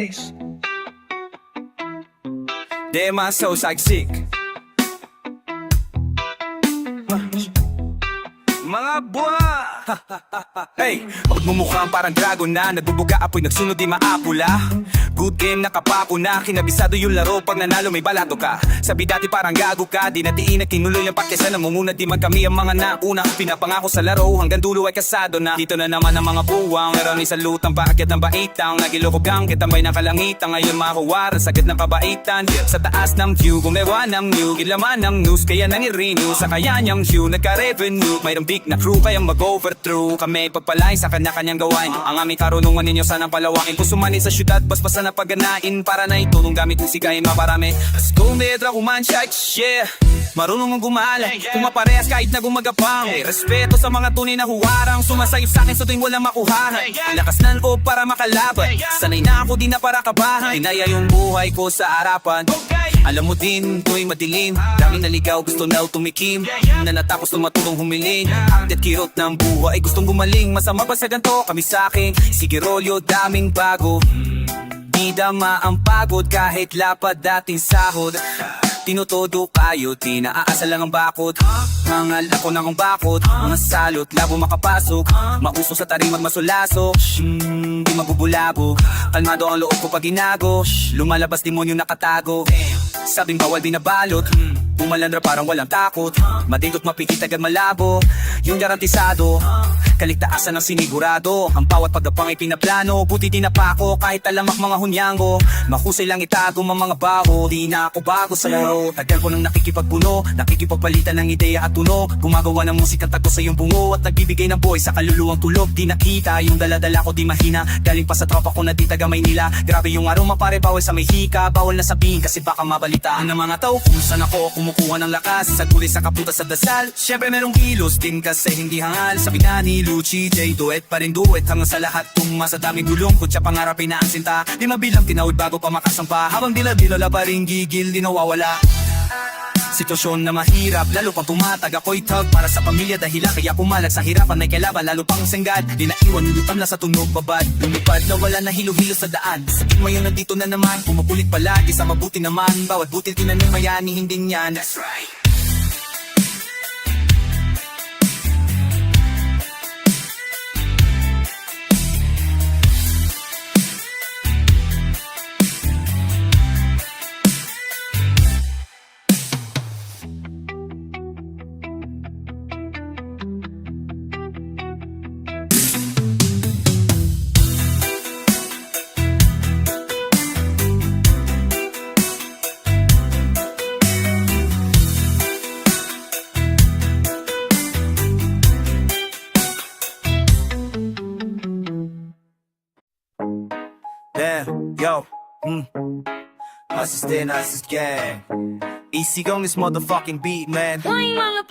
bass. Damn, my soul's like sick. Mga buwa. Hey, pagmumukhang parang dragon na nagbubuga apoy, nagsunod di maapula. Good game, nakapapo na. Kinabisado yung laro, pag nanalo may balato ka. Sabi dati parang gago ka, di natiin na kinuloy ang pakyasan. Namumuna di man kami ang mga nauna. Pinapangako sa laro, hanggang dulo ay kasado na. Dito na naman ang mga buwang, meron isang lutang paakyat ng baitang. Nagilokog kitambay ng kalangitan, ngayon makuwaran sagad ng kabaitan. Sa taas ng view, gumewa ng new, gilaman ng news, kaya nangirenew. Sa kaya niyang hue, nagka-revenue. Mayroong big na crew, kaya mag-overthrough. Kami pagpalay sa kanya-kanyang gawain. Ang aming karunungan ninyo sanang palawakin. Kung sumani sa syudad, basbasan na pagganain. Para na itulong gamit kong sigahin maparami. Let's go, medra kumansya, yeah. Marunong mong gumala, kung maparehas kahit na gumagapang. Respeto sa mga tunay na huwarang sumasayop sa'kin sa tuwing walang makuhahan. Lakas ng loob para makalaban, sanay na ako di na para kabahan. Inaya yung buhay ko sa harapan. Alam mo din, tuwing madilim, daming naligaw, gusto na tumikim. Na natapos nung matulong humiling. Akit kirot ng buhay, gustong gumaling. Masama ba sa ganito? Kami sa'kin, sige rolyo, daming bago. Di dama ang pagod kahit lapad dating sahod. Tinutodo kayo, di naaasa lang ang bakod. Hangal ako na kong bakod, mga salot, labo makapasok. Mausok sa taring magmasulasok, di mabubulabog. Kalmado ang loob ko pag ginago, lumalabas demonyo nakatago. Sabing bawal binabalot, umalandra parang walang takot. Madingot mapikit agad malabo, yung garantisado. Kaligtaasan ang sinigurado, ang bawat pagdapang ay pinaplano. Buti di napako kahit alamak mga hunyango. Mahusay lang itago mga baho, di na ako bago sa laro. Tagal ko nang nakikipagpuno, nakikipagpalitan ng ideya at tunog. Gumagawa ng musika tago sa iyong bungo, at nagbibigay ng boy sa kaluluwang tulog. Di nakita yung daladala ko di mahina, galing pa sa tropa ko na di taga Maynila. Grabe yung aroma pare, bawal sa may hika. Bawal na sabihin kasi baka mabalitaan ng mga tao kung saan ako kumukuha ng lakas. Sa tuloy sa kaputa sa dasal, syempre merong kilos din kasi hindi hangal. Sabi na ni Lucci J, duet pa rin duet hanggang sa lahat. Tuma sa daming gulong, kutsa pangarapin na ang sinta. Di mabilang tinawid bago pa makasampa, habang dila-dila pa rin gigil di nawawala. Sitwasyon na mahirap, lalo pang tumatag ako'y tag para sa pamilya dahilan. Kaya pumalag sa hirapan ay kailaban, lalo pang senggad. Di naiwan, lulutam lang sa tunog babad. Lumipad na wala na hilo-hilo sa daan. Sakit mo yun, nandito na naman. Pumupulit palagi sa mabuti naman. Bawat butil tinanim mayani, hindi niyan. That's right. Damn, yo, Us is gang. Easy on this motherfucking beat, man. Puing mga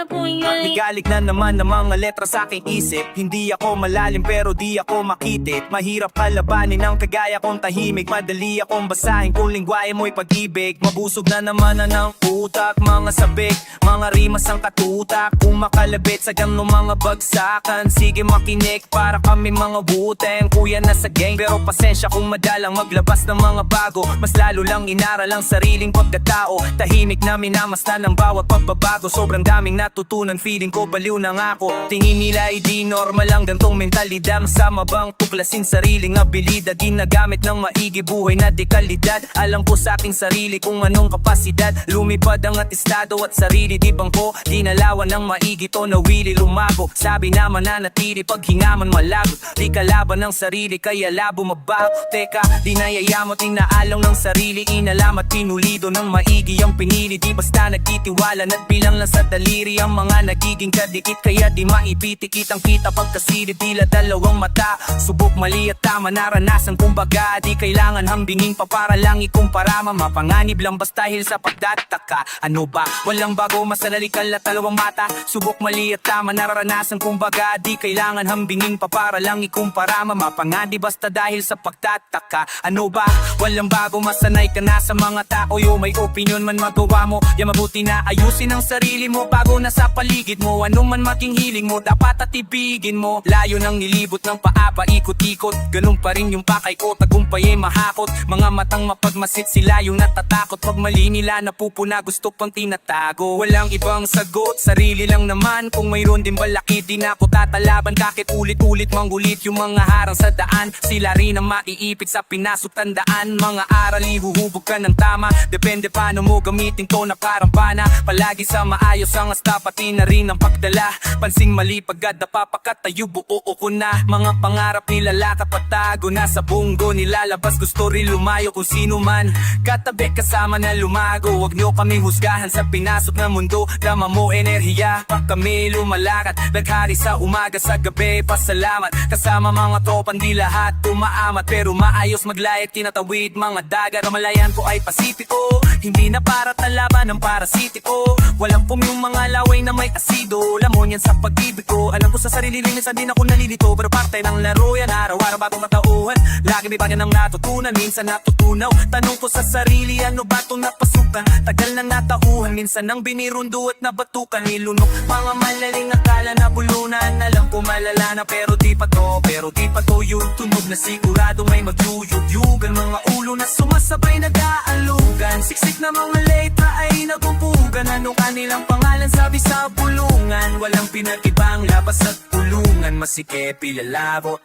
puing mali. Ligalik na naman ng mga letra sa aking isip. Hindi ako malalim pero di ako makitit. Mahirap kalabanin ang kagaya kong tahimik. Madali akong basahin kung lingwahe mo'y pag-ibig. Mabusog na naman na ng utak, mga sabik, mga rimas ang katutak. Kung makalabit sa ganong mga bagsakan, sige makinig para kami mga buteng. Kuya na sa gang pero pasensya kung madalang maglabas ng mga bago. Mas lalo lang inaral ang sariling pagkatao. Tahimik na minamasdan ng bawat pagbabago. Sobrang daming natutunan, feeling ko baliw na nga ako. Tingin nila ay di normal lang gantong mentalidad. Masama bang tuklasin sariling abilidad? Ginagamit ng maigi buhay na dekalidad. Alam ko sa aking sarili kung anong kapasidad. Lumipad ang atestado at sarili di bangko. Dinalawan ng maigi to nawili lumago. Sabi naman na natiri pag hingaman malagot. Di kalaban ng sarili kaya labo mabaho. Teka, di nayayamot inaalong ng sarili. Inalamat pinulido ng maigi ang pinili. Di basta nagtitiwala at bilang lang sa daliri. Ang mga nagiging kadikit kaya di maipitikit ang kita pagkasilid. Tila dalawang mata, subok mali at tama naranasan. Kumbaga di kailangan hambingin pa para lang ikumpara. Mapanganib lang basta dahil sa pagdataka. Ano ba? Walang bago, masalalikal at dalawang mata. Subok mali at tama naranasan. Kumbaga di kailangan hambingin pa para lang ikumpara. Mapanganib basta dahil sa pagtataka. Ano ba? Walang bago, masanay ka na sa mga tao. Yo, may opinion man man magawa mo, yan mabuti na ayusin ang sarili mo bago na sa paligid mo. Ano man maging hiling mo, dapat at ibigin mo. Layo ng nilibot ng paa, paikot-ikot, ganun pa rin yung pakay ko, tagumpay ay mahakot. Mga matang mapagmasit, sila yung natatakot. Pag mali nila napupuna, gusto pang tinatago. Walang ibang sagot, sarili lang naman. Kung mayroon din balaki, di na ako tatalaban. Kahit ulit-ulit manggulit yung mga harang sa daan, sila rin ang maiipit sa pinasok tandaan. Mga aral, ihuhubog ka ng tama, depende paano mo gamitin to na parang pana. Palagi sa maayos ang asta, pati na rin ang pagdala. Pansing mali pagkat napapakatayo, buo ko na. Mga pangarap nilalakap patago na sa bunggo, nilalabas gusto rin lumayo kung sino man. Katabi kasama na lumago, wag nyo kami husgahan sa pinasok na mundo. Dama mo enerhiya, pa kami lumalakad, naghari sa umaga sa gabi, pasalamat. Kasama mga tropan, di lahat umaamat, pero maayos maglayat, tinatawid mga dagat. Kamalayan ko ay pasipiko, hindi na para talaban ng parasitiko. Walang yung mga laway na may asido, lamon yan sa pag-ibig ko. Alam ko sa sarili rin, minsan din ako nalilito, pero parte ng laro yan, araw-araw bagong katauhan. Lagi may bagay ng natutunan, minsan natutunaw. Tanong ko sa sarili, ano ba itong napasukan? Tagal na natauhan, minsan nang binirundo at nabatukan. Nilunok mga malaling akala na bulunan. Alam ko malala na pero di pa to, yung tunog na sigurado may magyuyugyugan. Mga ulo na sumasabay nag-aalugan, siksik na mga letra ay nagumpugan. Ano kanilang pangalan sabi sa pulungan? Walang pinag-ibang labas at pulungan, masikip ilalabo.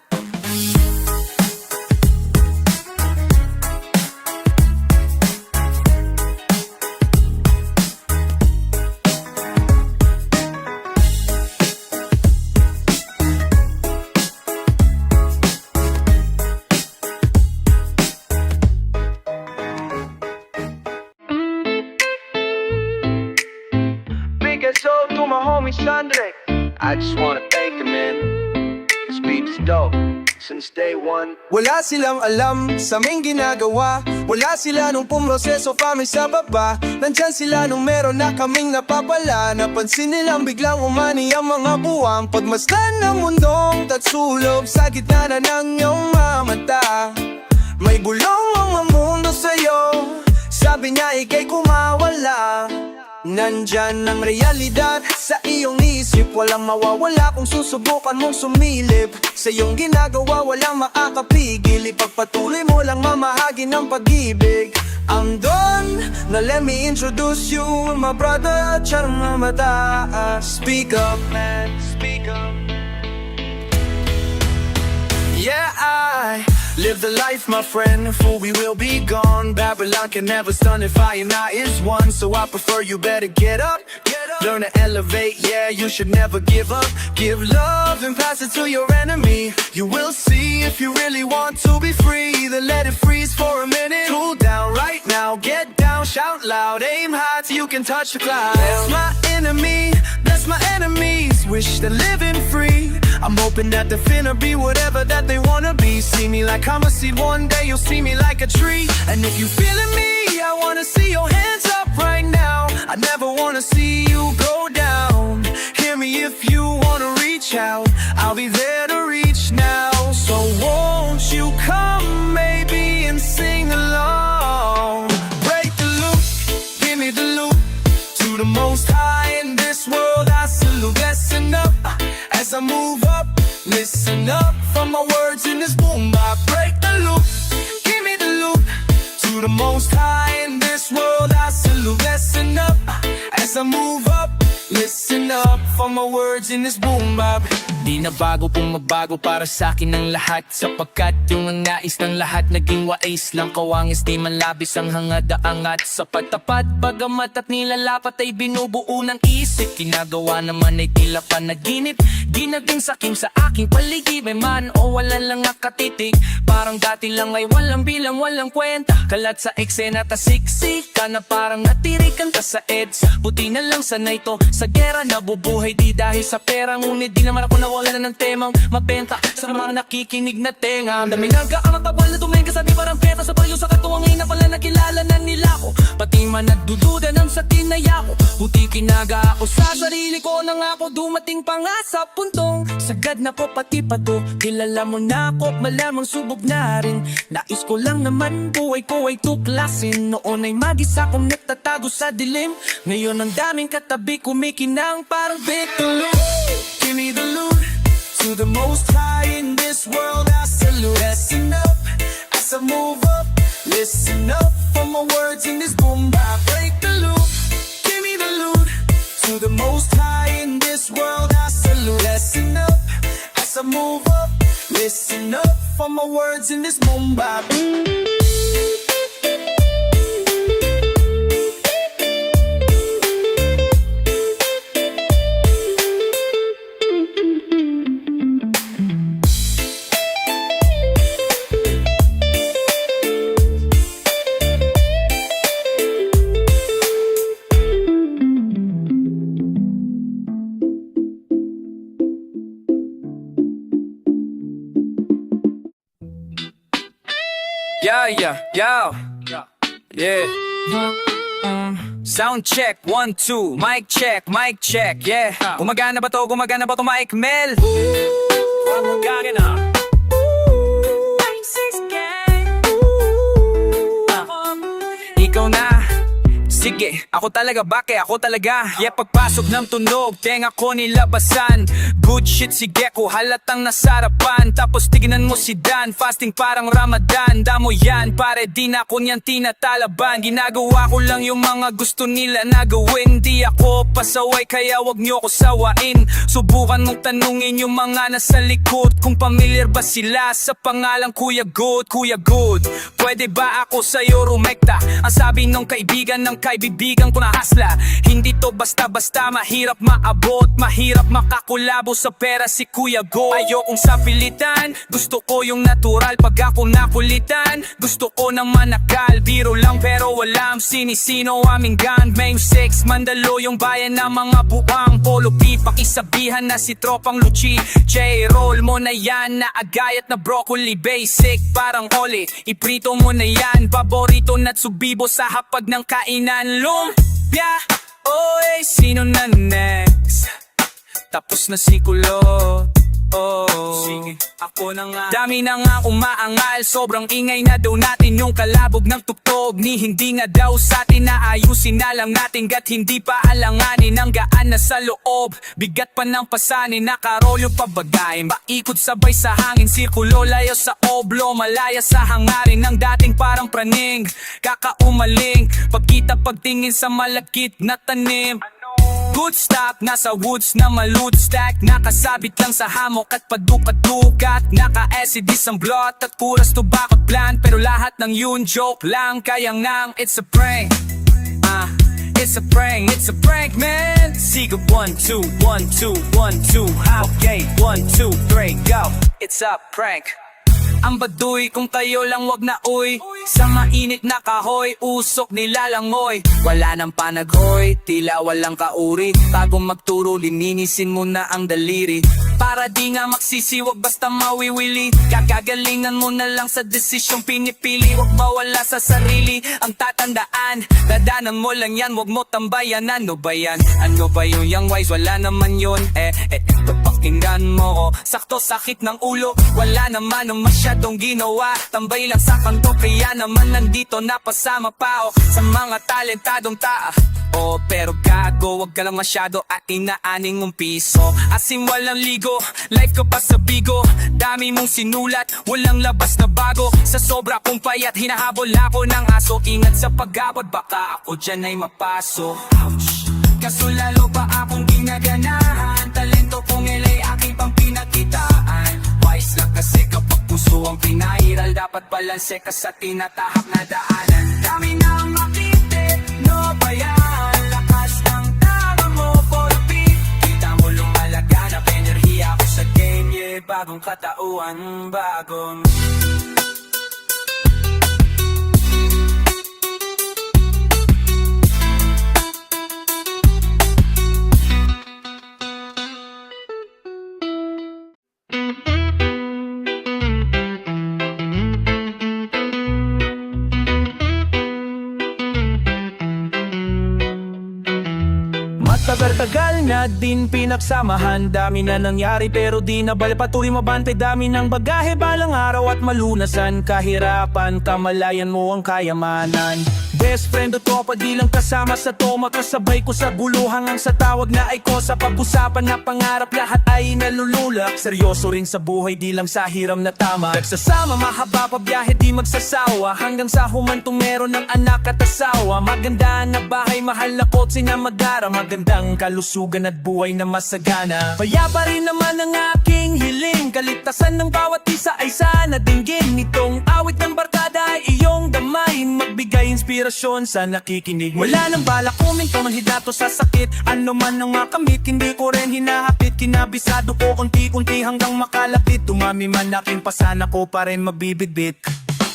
So to my homie Sandrek, I just wanna thank him, man. This beat is dope since day one. Wala silang alam sa aming ginagawa, wala sila nung pumroseso kami sa baba. Nandyan sila nung meron na kaming napapala. Napansin nilang biglang umani ang mga buwang pagmasdan ng mundong tatsulob sa gitna na ng iyong mga mata. May bulong ang mundo sa'yo, sabi niya ikay kumawala. Nandyan ang realidad sa iyong isip, walang mawawala kung susubukan mong sumilip. Sa iyong ginagawa walang makakapigil, ipagpatuloy mo lang mamahagi ng pag-ibig. I'm done, now let me introduce you, my brother, Charma Mata. Speak up, man, speak up. Yeah, I live the life, my friend, for we will be gone. Babylon can never stun if I and I is one. So I prefer you better get up, learn to elevate, yeah, you should never give up. Give love and pass it to your enemy. You will see if you really want to be free, then let it freeze for a minute. Cool down right now, get down, shout loud, aim high till you can touch the clouds. That's my enemy, that's my enemies, wish they're living free. I'm hoping that they're finna be whatever that they wanna be. See me like I'm a seed, one day you'll see me like a tree. And if you feeling me, I wanna see your hands up right now. I never wanna see you go down. Hear me if you wanna reach out, I'll be there to reach now. So won't you come maybe and sing along? Break the loop, give me the loop. To the most high in this world I salute. Listen up as I move up, listen up for my words in this boom bop. Break the loop, give me the loop. To the most high in this world I salute. Listen up as I move up, listen up for my words in this boom bop. Di na bago kung mabago para sa akin ang lahat, sapagkat yung ang nais ng lahat naging wais lang. Kawangis di man labis ang hangad-angat sa pagtapat, bagamat at nilalapat ay binubuo ng isip. Ginagawa naman ay tila panaginip, di naging sakim sa aking paligid. May man o wala lang nakatitig, parang dati lang ay walang bilang, walang kwenta. Kalat sa eksena tasiksik ka na parang natirikan ka sa EDSA. Buti na lang sanay to sa gera, nabubuhay di dahil sa pera. Ngunit di naman ako nawala na ng temang mabenta sa mga nakikinig na tenga. Dami nagkaangat tabal na tumenga sa di parang peta sa payo sa katuwangin na pala nakilala na nila ko. Pati man nagdududa ng sa tinaya ko, buti kinaga ako sa sarili ko nang ako dumating pa nga sa puntong sagad na ko pati pato. Kilala mo na ako, malamang subok na rin. Nais ko lang naman buhay ko ay tuklasin. Noon ay mag-isa kong nagtatago sa dilim. Ngayon ang daming katabi kumikinang parang victor. Give me the loot. To the most high in this world I salute. Listen up as I move up. Listen up for my words in this boom bap. Break the loop, give me the loot. To the most high in this world I salute. Listen up as I move up. Listen up for my words in this boom bap. Yeah. Sound check, 1, 2, mic check, yeah. Gumagana ba to, mic Mel? Gumagana. Ikaw na. Sige, ako talaga, ako talaga. Yeah, pagpasok ng tunog, tenga ko nilabasan. Good shit si Gecko, halatang nasarapan. Tapos tignan mo si Dan, fasting parang Ramadan. Damo yan, pare di na ako niyan tinatalaban. Ginagawa ko lang yung mga gusto nila na gawin. Di ako pasaway, kaya wag nyo ko sawain. Subukan mong tanungin yung mga nasa likod kung familiar ba sila sa pangalang Kuya Good. Pwede ba ako sa'yo rumekta? Ang sabi nung kaibigan ng kaibigan ko na hasla. Hindi to basta-basta, mahirap maabot, mahirap makakulabo sa pera si Kuya Go. Ayokong sapilitan, gusto ko yung natural. Pag ako nakulitan, gusto ko ng manakal. Biro lang pero walang sinisino aming gang. May 6, Mandalo yung bayan ng mga buwang Polo P, pakisabihan na si Tropang Luchi. J-roll mo na yan, na agayat na broccoli. Basic parang oli, iprito mo na yan. Paborito na tsubibo sa hapag ng kainan. Lumpia, oy, sino na next? Tapos na si Kulot. Sige, ako na nga. Dami na nga umaangal, sobrang ingay na daw natin yung kalabog ng tugtog. Ni hindi nga daw sa atin na ayusin na lang natin. Gat hindi pa alanganin ang gaan na sa loob. Bigat pa ng pasanin, nakarolyo pa bagay. Maikot sabay sa hangin, sirkulo layo sa oblo. Malaya sa hangarin ng dating parang praning. Kakaumaling, pagkita pagtingin sa malakit na tanim. Good stock, nasa woods na malut stack. Nakasabit lang sa hamok at padukat-dukat. Naka-SEDs ang blot at puras tobacco plant. Pero lahat ng yun joke lang, kaya ngang it's a prank. It's a prank man. Sige 1, 2, 1, 2, 1, 2. Okay, 1, 2, 3, go. It's a prank. Ang baduy kung kayo lang wag na uy. Sa mainit na kahoy, usok nilalangoy. Wala nang panaghoy, tila walang kauri. Bago magturo, lininisin mo na ang daliri. Para di nga magsisiwag basta mawiwili. Kakagalingan mo na lang sa desisyong pinipili. Wag mawala sa sarili ang tatandaan. Dadanan mo lang yan, wag mo tambayan. Ano ba yan? Ano ba yung young wise? Wala naman yun. Pakinggan mo ko, sakto sakit ng ulo. Wala naman ang masyadong ginawa. Tambay lang sa kanto, kaya naman nandito napasama pa ako sa mga talentadong pero gago, wag ka lang masyado at inaaning mong piso. Asim walang ligo, life ka pa sa bigo. Dami mong sinulat, walang labas na bago. Sa sobra kong payat, hinahabol ako ng aso. Ingat sa pag-abot, baka ako dyan ay mapaso. Ouch. Kaso lalo pa akong ginaganahan. Talento kong ilay, aking pang pinakitaan. Wise lang kasi kapag puso ang pinairal. Dapat balanse ka sa tinatahak na daanan. Dami na ang makite, no ba yan? Lakas ng tama mo for the beat. Kita mo lumalaganap, enerhiya ko sa game. Yeah, bagong katauhan, bagong tagal na din pinagsamahan, dami na nangyari pero di na bali, patuloy mabantay, dami ng bagahe, balang araw at malunasan, kahirapan, kamalayan mo ang kayamanan. Best friend o tropa, di lang kasama sa toma, kasabay ko sa gulo hanggang sa tawag na ay ko. Sa pag-usapan na pangarap, lahat ay nalululak. Seryoso rin sa buhay, di lang sa hiram na tama. Nagsasama, mahaba pa biyahe, di magsasawa, hanggang sa humantong meron ng anak at asawa. Maganda na bahay, mahal na kotse na mag-ara, magandang kalusugan at buhay na masagana. Kaya pa rin naman ang aking hiling, kaligtasan ng bawat isa ay sana dinggin. Itong awit ng barkada ay iyong damayin, magbigay inspirasyon sa nakikinig. Wala nang balak kuminto ng hidato sa sakit, ano man ang makamit, hindi ko rin hinahapit. Kinabisado ko unti-unti hanggang makalapit, tumami man aking pasana ko pa rin mabibitbit.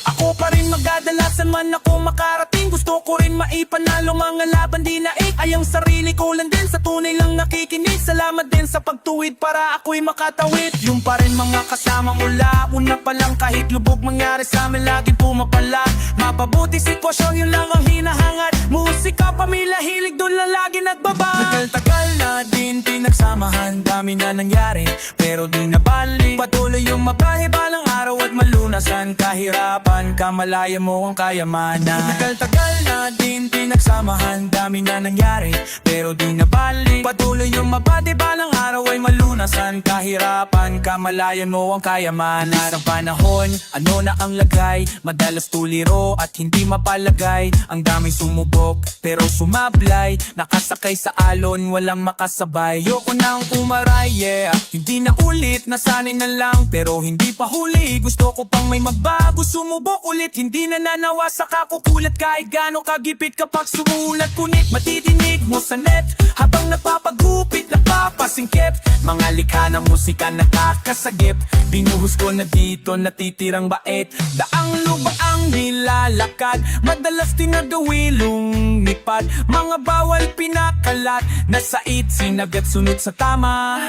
Ako pa rin magdadala saan man ako makarating, gusto ko rin maipanalo mga laban, di naik ay ang sarili ko lang din, sa tunay lang nakikinig. Salamat din sa pagtuwid para ako'y makatawid. Yung pa rin mga kasama mula una pa lang, kahit lubog mangyari sa amin lagi pumapala. Mapabuti sitwasyon, yun lang ang hinahangad. Musika, pamilya, hilig, dun lang lagi nagbaba. Tagal-tagal na din pinagsamahan, dami na nangyari pero di na balik. Patuloy yung mabahe, balang araw at malunasan, kahirapan, kamalayan mo ang kayamanan. Tagal-tagal na din pinagsamahan, dami na nangyari pero di na balik. Patuloy yung mabati, balang araw ay malunasan, kahirapan, kamalayan mo ang kayamanan. Sa panahon, ano na ang lagay, madalas tuliro at hindi mapalagay. Ang daming sumubok pero sumablay, nakasakay sa alon, walang makasabay. Yoko nang umaray, yeah, hindi na ulit, nasanay na lang pero hindi pa huli. Gusto ko pang may magbago, sumubok ulit, hindi na nanawa sa kakukulat. Kahit gano'ng kagipit kapag sumulat, kunit matidinig mo sa net habang napapagupit, napapasingkip. Mga likha ng musika nakakasagip, binuhos ko na dito natitirang bait. Daang lubak ang nilalakad, madalas tinagawilong nipad. Mga bawal pinakalat, nasait sinagat sunod sa tama.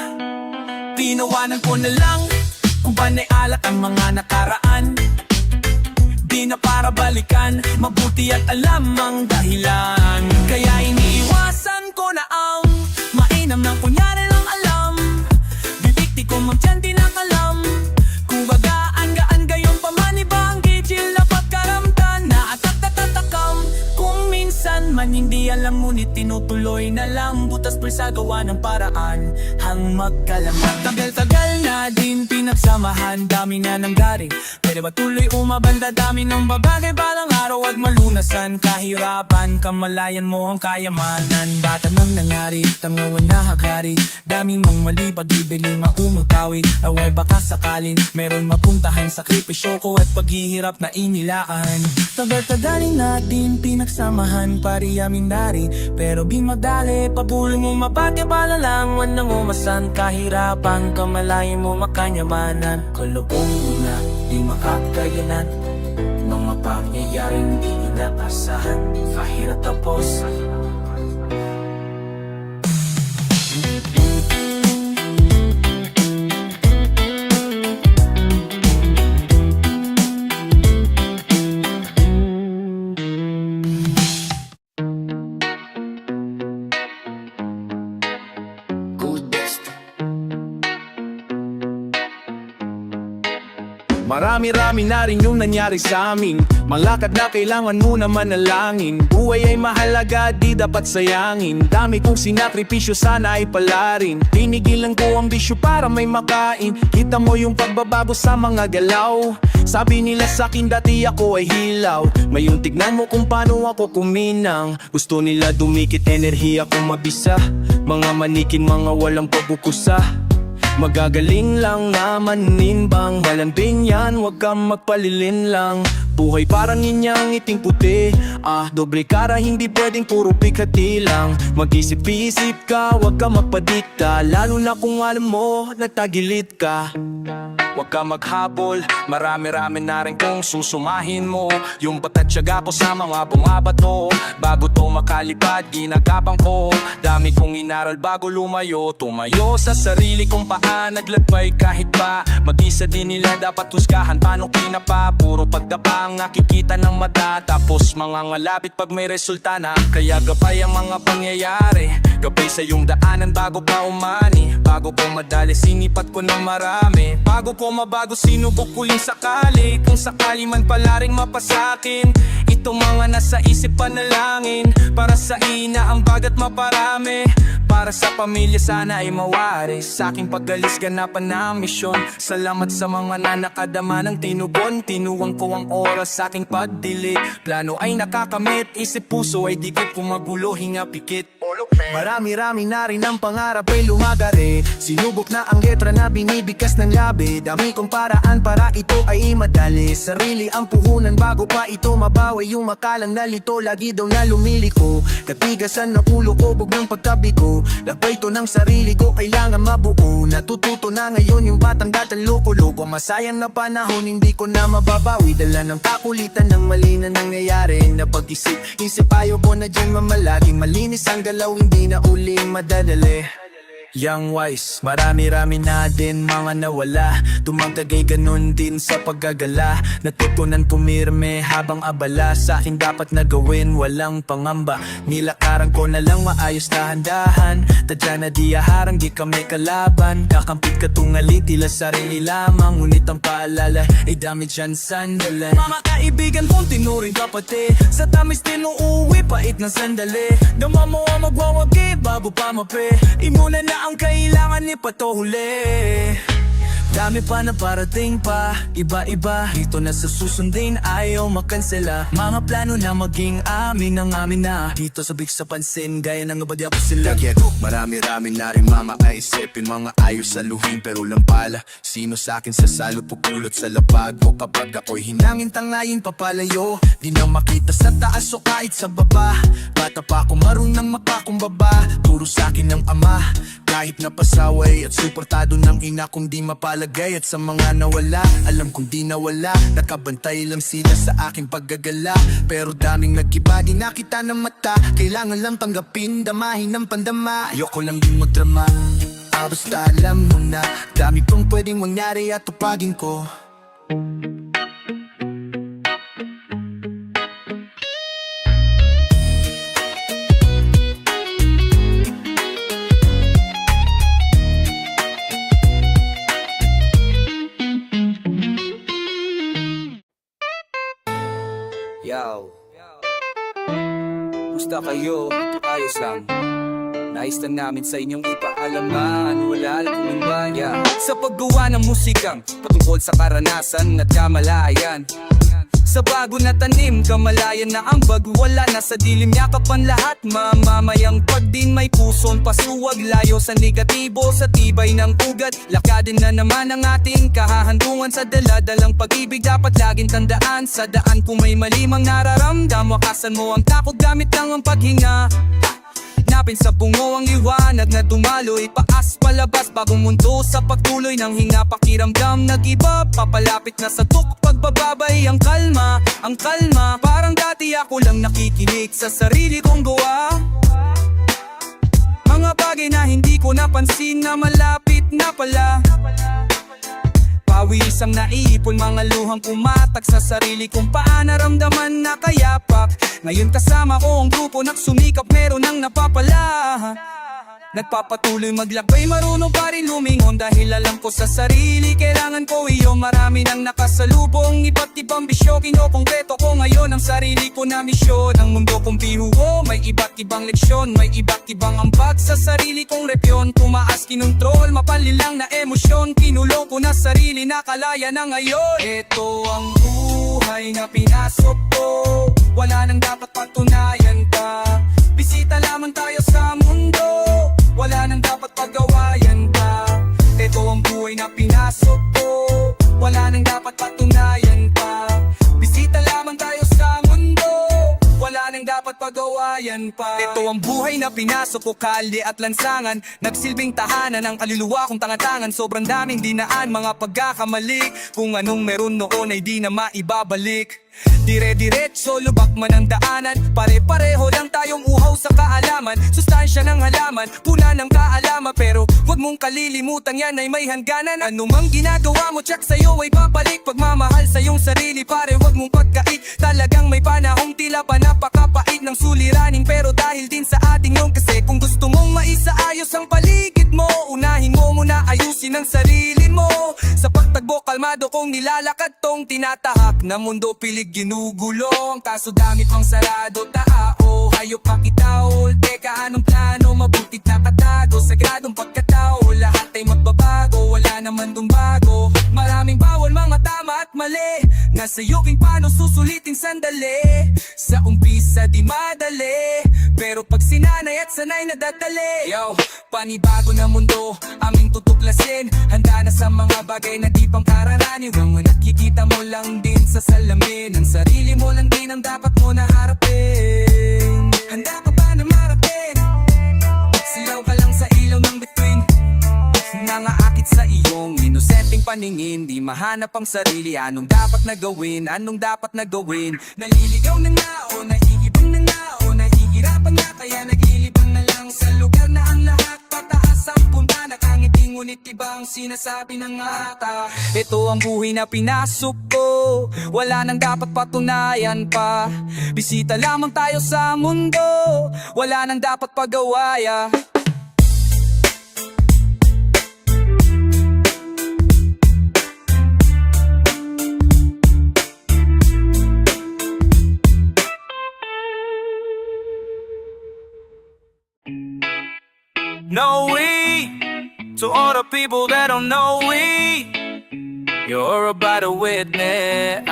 Tinawanan ko na lang kung panay alat ang mga nakaraan. Di na para balikan, mabuti at alam ang dahilan. Kaya iniiwasan ko na ang mainam ng kunyari lang alam. Bibig di ko magtiyan di nakalam, kung bagaan-gaan gayon paman iba ang gigil na pagkaramdan. Na atak-tatakam, kung minsan man hindi alam ngunit tinutuloy na lang, butas pa sa gawa ng paraan hang magkalamang. Tagal-tagal na din pinagsamahan, dami na nanggari pero patuloy umabanda, dami ng babagay, balang araw at malunasan, kahirapan, kamalayan mo ang kayamanan. Bata nang nangyari, tangawan na hagari, daming mong mali, pag-ibili maumutawid. Away baka sakalin, meron mapuntahan, sakripisyo ko at paghihirap na inilaan. Tagal-tagalin natin pinagsamahan, pari aming dari pero bimadali, pabulong mo mabati, balalang wanang umasan, kahirapan, kamalayan mo makanyamanan. Kalubong mo na di makakayanan, mga pangyayaring di inaasahan, kahirap tapos. Marami-rami na rin yung nangyari sa amin, malakad na kailangan mo na manalangin. Buhay ay mahalaga, di dapat sayangin, dami kong sinakripisyo, sana ay palarin. Tinigilan ko ang bisyo para may makain, kita mo yung pagbabago sa mga galaw. Sabi nila sa'kin dati ako ay hilaw, ngayon tignan mo kung paano ako kuminang. Gusto nila dumikit, enerhiya ko mabisa, mga manikin, mga walang pagkukusa. Magagaling lang naman nimbang, malambing yan, wag kang magpalilin lang. Buhay parang inyang iting puti, doble kara, hindi pwedeng puro pikati lang. Mag-isip-isip ka, wag kang magpadikta, lalo na kung alam mo, nagtagilid ka. Huwag ka maghabol, marami-rami na rin kung susumahin mo. Yung batatyaga ko sa mga bumabato, bago to makalipad, ginagapang ko. Dami kong inaral bago lumayo, tumayo sa sarili kong paa. Naglagpay kahit pa mag-isa din nila dapat husgahan. Paano kinapa, puro pagdapa ang nakikita ng mata. Tapos mga ngalapit pag may resulta na. Kaya gabay ang mga pangyayari, gabay sa iyong daanan bago pa umani. Bago ko madali, sinipat ko ng marami. Bago ko mabago, sinubok ko yung sakali. Kung sakali man pala ring mapasakin, ito mga nasa isip panalangin. Para sa ina ang bagat maparami, para sa pamilya sana ay mawaris. Sa aking pagalis ganapan na misyon. Salamat sa mga nanakadama ng tinugon. Tinuwang ko ang oras sa aking pagdilit. Plano ay nakakamit, isip puso ay dikit. Kung magulo, hinga pikit. Marami-rami na rin ang pangarap ay lumagari. Sinubok na ang letra na binibigkas ng labi. Dami kong paraan para ito ay madali. Sarili ang puhunan bago pa ito mabawi. Yung makalang nalito lagi daw na lumiliko. Katigasan na ulo ko, bug ng pagtabi ko. Labay to ng sarili ko, kailangan mabuo. Natututo na ngayon yung batang datang loko-loko. Masayang na panahon, hindi ko na mababawi. Dala ng kakulitan ng mali na nangyayari. Napag-isip, isip ayaw ko na dyan mamalaging malinis ang galaw, hindi na uling madadali. Young wise, marami-rami na din mga nawala. Tumagtagay ganun din sa paggagala. Natutunan pumirme habang abala. Sa akin dapat na gawin, walang pangamba. Nilakaran ko na lang maayos dahan-dahan. Tadya na di aharang, di kami kalaban. Kakampit katungali, tila sarili lamang. Ngunit ang paalala ay dami dyan sandalan. Mga kaibigan kong tinuring kapatid, sa tamis din uuwi, pait ng sandali. Dama mo ang magwawagi bago pa mape. Imuna na ang kailangan ipatuhuli. Dami pa na parating pa, iba-iba. Dito na sa susundin, ayaw makansela. Mga plano na maging amin ang amin na. Dito sabik sa pansin, gaya ng abadya ko sila. Marami-rami na rin mama ay isipin. Mga ayos sa luhin pero lang pala. Sino sa akin sasalo pupulot sa lapag ko. Kapag ako'y hinangin tangayin papalayo. Di na makita sa taas o kahit sa baba. Bata pa ako marunang makakumbaba. Turo sa akin ng ama, kahit napasaway. At suportado ng ina kung di mapalagay. At sa mga nawala, alam kong di nawala. Nakabantay lang sila sa aking paggagala. Pero daming nag-iba, di nakita ng mata. Kailangan lang tanggapin, damahin ng pandama. Ayoko lang din magdrama, basta alam mo na dami pang pwedeng mangyari at tupagin ko. Yo, musta kayo? Ayos lang. Nais lang namin sa inyong ipaalaman, wala lang kumimbang. Sa paggawa ng musikang patungkol sa karanasan at kamalayan. Sa bago na tanim, kamalayan na ang wala na sa dilim, yakapan lahat. Mamamayang pagdin may puson pasuwag, layo sa negatibo, sa tibay ng ugat. Lakadin na naman ang ating kahahantungan sa daladalang pag-ibig. Dapat laging tandaan, sa daan kung may malimang nararamdam, wakasan mo ang takot gamit lang ang paghinga. Napin sa bungo ang liwanag na dumaloy, paas palabas bagong mundo sa pagtuloy ng hinga. Pakiramdam nag-iba, papalapit na sa pagbababay ang kalma. Parang dati ako lang nakikinig sa sarili kong gawa. Mga bagay na hindi ko napansin na malapit na pala. Pawis ang naiipon, mga luhang pumatak sa sarili kong paanaramdaman na kayapak. Ngayon kasama ko ang grupo nagsumikap, meron ang napapala. Nagpapatuloy maglakbay, marunong pa rin lumingon. Dahil alam ko sa sarili, kailangan ko iyo. Marami nang nakasalubong, iba't ibang bisyo. Kinokongreto ko ngayon ang sarili ko na misyon. Ang mundo kong bihuo, may iba't ibang leksyon. May iba't ibang ambag sa sarili kong repyon. Tumaas kinontrol, mapalilang na emosyon. Kinulong ko na sarili na kalaya na ngayon. Ito ang buhay na pinasok ko, wala nang dapat patunayan pa. Bisita lamang tayo sa mundo, wala nang dapat pagawayan pa. Ito ang buhay na pinasok ko, wala nang dapat patunayan pa. Bisita lamang tayo sa mundo, wala nang dapat pagawayan. kabuhayan pa. Ito ang buhay na pinasok ko, kalye at lansangan, nagsilbing tahanan ng kaluluwa kong tangatangan. Sobrang daming dinaan, mga pagkakamali, kung anong meron noon ay di na maibabalik. Dire-diretso, lubak man ang daanan, pare-pareho lang tayong uhaw sa kaalaman. Sustansya ng halaman, puna ng kaalaman, pero wag mong kalilimutan yan ay may hangganan. Ano mang ginagawa mo, check sa'yo ay babalik. Pagmamahal sa iyong sarili, pare wag mong pagkait. Talagang may panahong tila pa napakapait ng suliranin, pero dahil din sa ating yun. Kasi kung gusto mong maisaayos ang paligid mo, unahin mo muna ayusin ang sarili mo. Sa pagtagbo kalmado kong nilalakad tong tinatahak na mundo, pilig ginugulong, kaso dami pang sarado. Tao, hayop pakitaol, teka anong plano, mabutit nakatago. Sagradong pagkatao, lahat ay magbabago, wala naman dong bago. Maraming bawal, mga tama at mali, nasa iyo king paano susulitin sandali. Sa umpisa di madali, pero pag sinanay at sanay nadadali. Yo, panibago na mundo, aming tutuklasin. Handa na sa mga bagay na di pang karananin. Ang nakikita mo lang din sa salamin, ang sarili mo lang din ang dapat mo na harapin. Handa ka ba na marating? Silaw ka lang sa ilaw ng bituin, nangaakit sa iyong inosenteng paningin. Di mahanap ang sarili, anong dapat na gawin, anong dapat na gawin. Naliligaw na nga o naiibang na nga o nahihirapan na, kaya naglilibang na lang sa lugar na ang lahat pataas ang punta. Nakangiti ngunit iba ang sinasabi ng ata. Ito ang buhay na pinasok ko, wala nang dapat patunayan pa. Bisita lamang tayo sa mundo, wala nang dapat pagawaya. No we, to all the people that don't know we, you're about to witness.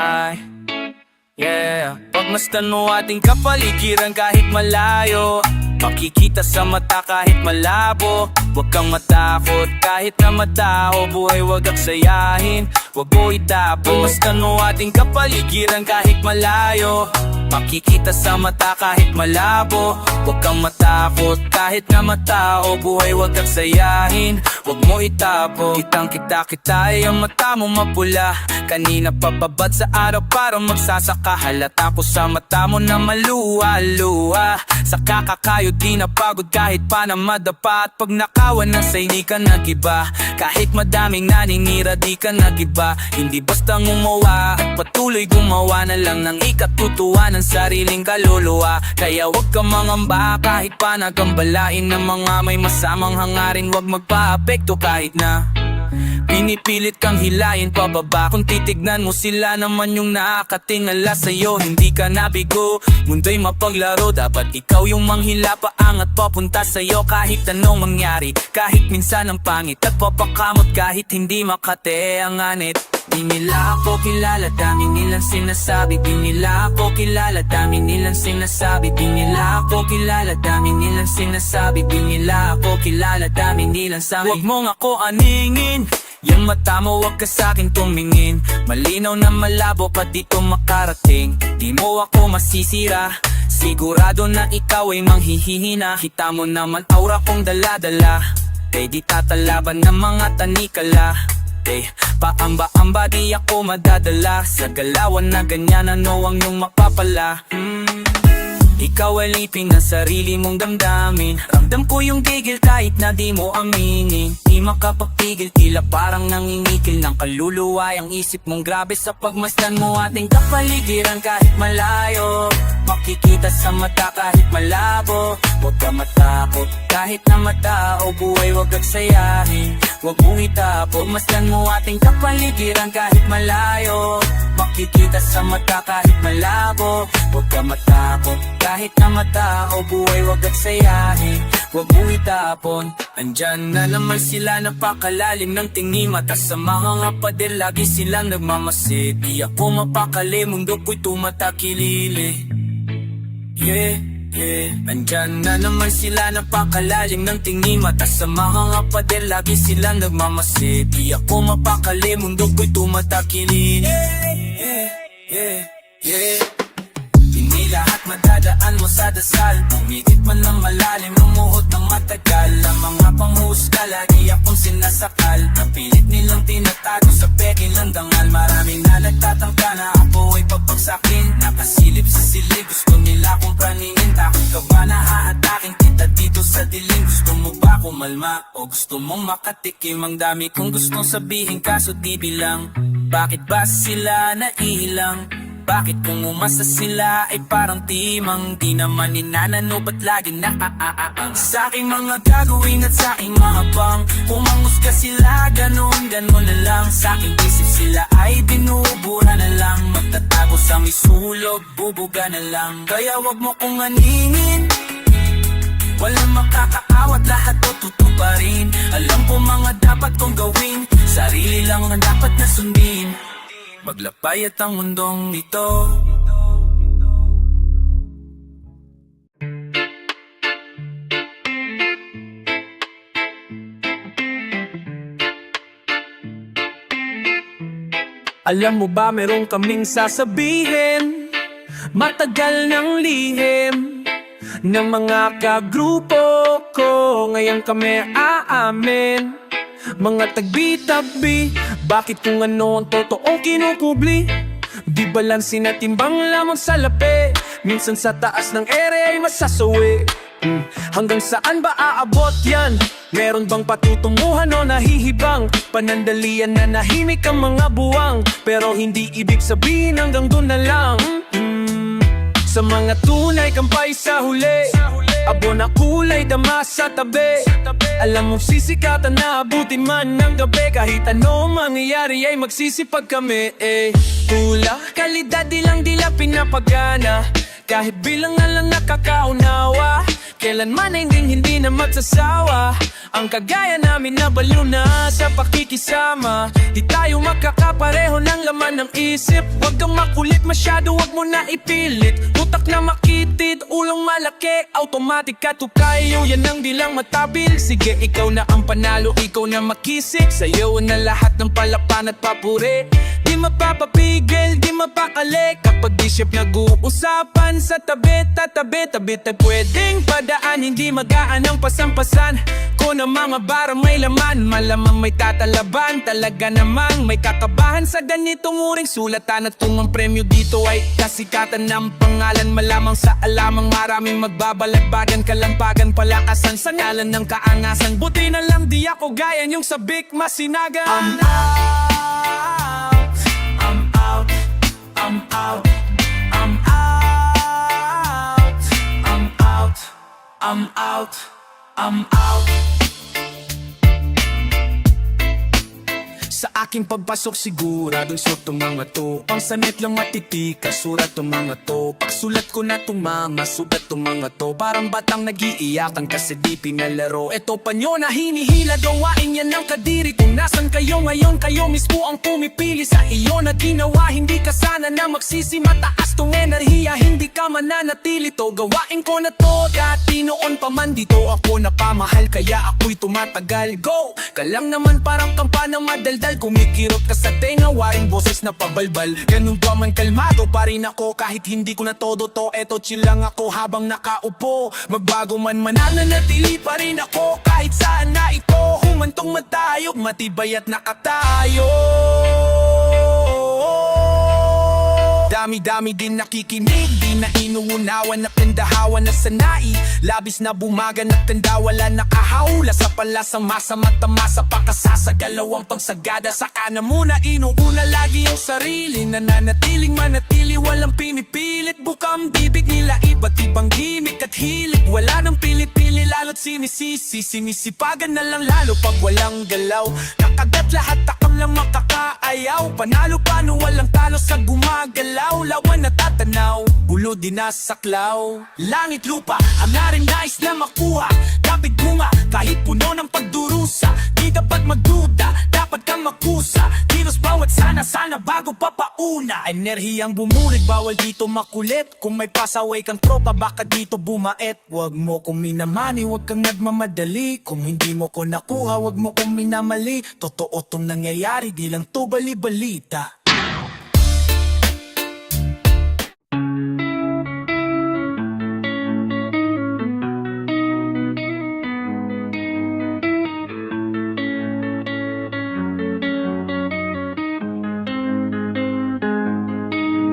Yeah, pagmasdan mo ating kapaligiran kahit malayo, makikita sa mata kahit malabo. Huwag kang matakot kahit na matao, buhay wag aksayahin, wag mo itapon. Pagmasdan mo ating kapaligiran kahit malayo, makikita sa mata kahit malabo. Huwag kang matakot kahit na matao, buhay wag aksayahin, wag mo itapon. Kitang-kita kita ay ang mata mo mapula, kanina papabad sa araw para magsasaka. Halata ko sa mata mo na maluha-luha, sa kakakayo di napagod kahit pa na madapa. At pag nakawan na sa'y di ka nagiba, kahit madaming naninira di ka nagiba. Hindi basta ngumawa at patuloy gumawa na lang ng ikatutuwa ng sariling kaluluwa. Kaya wag kang mangamba kahit pa nagambalain ng mga may masamang hangarin. Wag magpa-apekto kahit na pinipilit kang hilayin pababa. Kung titignan mo sila naman yung nakakatingala sa'yo, hindi ka nabigo, mundo'y mapaglaro. Dapat ikaw yung manghila paangat papunta sa'yo. Kahit anong mangyari, kahit minsan ang pangit at papakamot, kahit hindi makate ang anit. Di nila ako kilala, dami nilang sinasabi. Di nila ako kilala, dami nilang sinasabi. Di nila ako kilala, dami nilang sinasabi. Di nila ako kilala, dami nilang sabi. Huwag mong ako aningin, yung mata mo wag ka sa'kin tumingin. Malinaw na malabo pa dito makarating, di mo ako masisira. Sigurado na ikaw ay manghihina. Kita mo naman aura kong dala-dala, kay di tatalaban ng mga tanikala. Paamba-amba di ako madadala sa galawan na ganyan, ano ang iyong mapapala. Ikaw alipin na sarili mong damdamin. Ramdam ko yung gigil kahit na di mo aminin. Di makapagpigil, tila parang nangingikil ng kaluluwa ang isip mong. Grabe sa pagmasdan mo ating kapaligiran kahit malayo, makikita sa mata kahit malabo. Huwag ka matakot kahit na matao, buhay wag aksayahin, wag mong itapon. Pagmasdan mo ating kapaligiran kahit malayo, makikita sa mata kahit malabo. Huwag ka matakot kahit na matao, buhay wag aksayahin, wag mong itapon. Andyan na naman sila, napakalalim ng tingin mata sa mga pader, lagi silang nagmamasid. Di ako mapakali, mundo ko'y tumatakilili. Yeah, yeah. Andyan na naman sila, napakalalim ng tingin mata sa mga pader, lagi silang nagmamasid. Di ako mapakali, mundo ko'y tumatakilili. Yeah, yeah, yeah, yeah. Hindi lahat madadaan mo sa dasal. Pumikit man lang malalim, lumuhot ng matagal. Ang mga panghusga, lagi akong sinasakal. Napilit nilang tinatago sa peking lang dangal. Maraming na nagtatangka na ako ay papagsakin. Nakasilip sa silid, gusto nila akong praningin. Takot ka ba na haatakin kita dito sa dilim? Gusto mo ba kumalma o gusto mong makatikim? Ang dami kong gustong sabihin kaso di bilang. Bakit ba sila nailang? Bakit kung umasa sila ay parang timang? Di naman inanano ba't lagi nakaaabang sa aking mga gagawin at sa aking mga bang. Kumangusga sila, ganon na lang. Sa aking isip sila ay binubura na lang. Magtatago sa may sulog, bubuga na lang. Kaya wag mo kong aningin, walang makakaawat, lahat o tutuparin. Alam ko mga dapat kong gawin, sarili lang ang dapat na sundin. Maglakbay at ang mundong ito. Alam mo ba meron kaming sasabihin, matagal ng lihim ng mga kagrupo ko. Ngayon kami aamin, mga tagbi-tabi, bakit kung ano ang totoong kinukubli? Di balansin at timbang lamang sa lapi, minsan sa taas ng ere ay masasawi. Hanggang saan ba aabot yan? Meron bang patutunguhan o nahihibang? Panandalian na nahimik ang mga buwang, pero hindi ibig sabihin hanggang doon na lang. Sa mga tunay kampay sa huli, abo na kulay dama sa tabi. Alam mong sisikatan na abutin man ng gabi. Kahit ano mangyayari ay magsisipag kami Tula, kalidad di lang dila pinapagana. Kahit bilang na lang nakakaunawa, kailanman ay hindi na magsasawa. Ang kagaya namin na baliw na sa pakikisama. Di tayo magkakapareho ng laman ng isip. Huwag kang makulit masyado, huwag mo na ipilit. Utak na makitid, ulong malaki, automatic ka tukayo, yan ang dilang matabil. Sige, ikaw na ang panalo, ikaw na makisik. Sa'yo na lahat ng palapan at papuri. Di mapapapigil, di mapakali. Kapag di siyempre nag-uusapan sa tabi, tabi tayo pwedeng padaan. Hindi magaan ang pasampasan ko ng mga bara may laman. Malamang may tatalaban, talaga namang may kakabahan sa ganitong uring sulatan. At kung ang premyo dito ay kasikatan ng pangalan, malamang sa alamang maraming magbabalagbagan. Kalampagan, palakasan sa ngalan ng kaangasan. Buti na lang di ako gaya yung sabik masinagan. I'm out, I'm out, I'm out, I'm out, I'm out, I'm out. Sa aking pagpasok siguradong suot tong mga to. Ang sanit lang matitika, surat tong mga to. Pagsulat ko na tumama, sugat tong mga to. Parang batang nag-iiyakan kasi di pinalaro. Eto pa nyo na hinihila, gawain yan ng kadiri. Kung nasan kayo ngayon, kayo mismo ang pumipili sa iyo na ginawa. Hindi ka sana na magsisi, mataas tong enerhiya, hindi ka mananatili to. Gawain ko na to, dati noon pa man dito ako napamahal, kaya ako'y tumatagal. Go! Kalang naman parang kampana madaldal, kumikirot ka sa tenga, waring boses na pabalbal. Ganun ba man kalmado pa rin ako, kahit hindi ko na todo to. Eto chill lang ako habang nakaupo. Magbago man mananatili pa rin ako, kahit saan na ito. Humantong matayog, matibay at nakatayo. Dami-dami din nakikinig, di na inuunawan na pindahawan na sanai. Labis na bumagan at tanda, wala nakahawla sa palasang masama, tamasa pakasasagalaw ang pangsagada. Saka na muna inuuna lagi ang sarili, nananatiling manatili, walang pinipilit. Bukang bibig nila, iba't ibang gimmick at hilig. Wala nang pilit-pili, lalo't sinisisi, sinisipagan na lang lalo pag walang galaw. Nakagat lahat, takam lang makakaayaw. Panalo paano walang talo sa gumagalaw. Lawan na tatanaw, bulo di nasaklaw. Langit lupa, ang naring nais na makuha. Kapit bunga, kahit puno ng pagdurusa. Di dapat magduda, dapat kang makusa. Kilos bawat sana bago papauna. Enerhiyang bumulig, bawal dito makulit. Kung may pasaway kang tropa, baka dito bumait. Huwag mo kong minamani, huwag kang nagmamadali. Kung hindi mo ko nakuha, huwag mo kong minamali. Totoo tong nangyayari, di lang to bali-balita.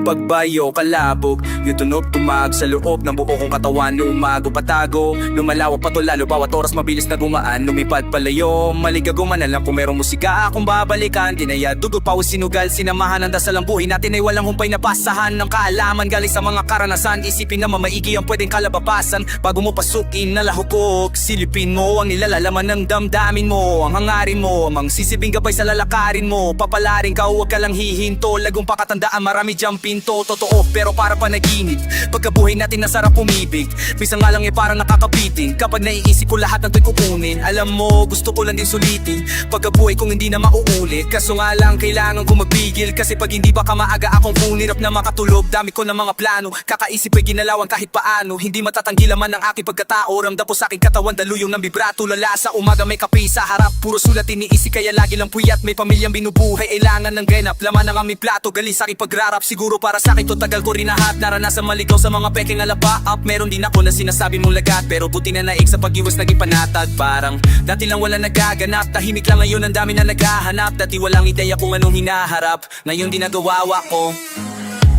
pagbayo, kalabog yung tunog tumag sa loob ng buo kong katawan. Lumago patago, lumalawak pa to lalo, bawat oras mabilis na gumaan. Lumipad palayo, maligaguman na lang kung merong musika akong babalikan. Dinaya, dudul, pawis, sinugal, sinamahan ng dasal ang buhay natin ay walang humpay na pasahan ng kaalaman galing sa mga karanasan. Isipin na mamaigi ang pwedeng kalababasan bago mo pasukin na lahukok. Silipin mo ang nilalalaman ng damdamin mo, ang hangarin mo, mang sisibing gabay sa lalakarin mo. Papalarin ka, huwag ka lang hihinto, lagong pakatandaan marami diyang pinto. Totoo pero para panaginip, pagkabuhay natin nasarap umibig. Minsan nga lang parang nakakabitin, kapag naiisip ko lahat ng to'y kukunin. Alam mo, gusto ko lang din sulitin pagkabuhay kong hindi na mauulit. Kaso nga lang kailangan ko magpigil, kasi pag hindi baka maaga akong punirap na makatulog. Dami ko ng mga plano, kakaisip ay ginalawan kahit paano. Hindi matatanggi laman ng aking pagkatao, ramdam po sa aking katawan daluyong ng vibrato. Lala sa umaga may kape sa harap, puro sulat iniisip kaya lagi lang puyat. May pamilyang binubuhay, kailangan ng ganap, laman ng aming plato. Galing sa aking pagrarap, siguro para sa akin to tagal ko rin nahat. Naranasan maligaw sa mga peking alapaap. Meron din ako na sinasabi mong lagat, pero buti na naik sa pag-iwas naging panatag. Parang dati lang wala nagaganap, tahimik lang ngayon ang dami na naghahanap. Dati walang ideya kung anong hinaharap, ngayon di nagawawa ko.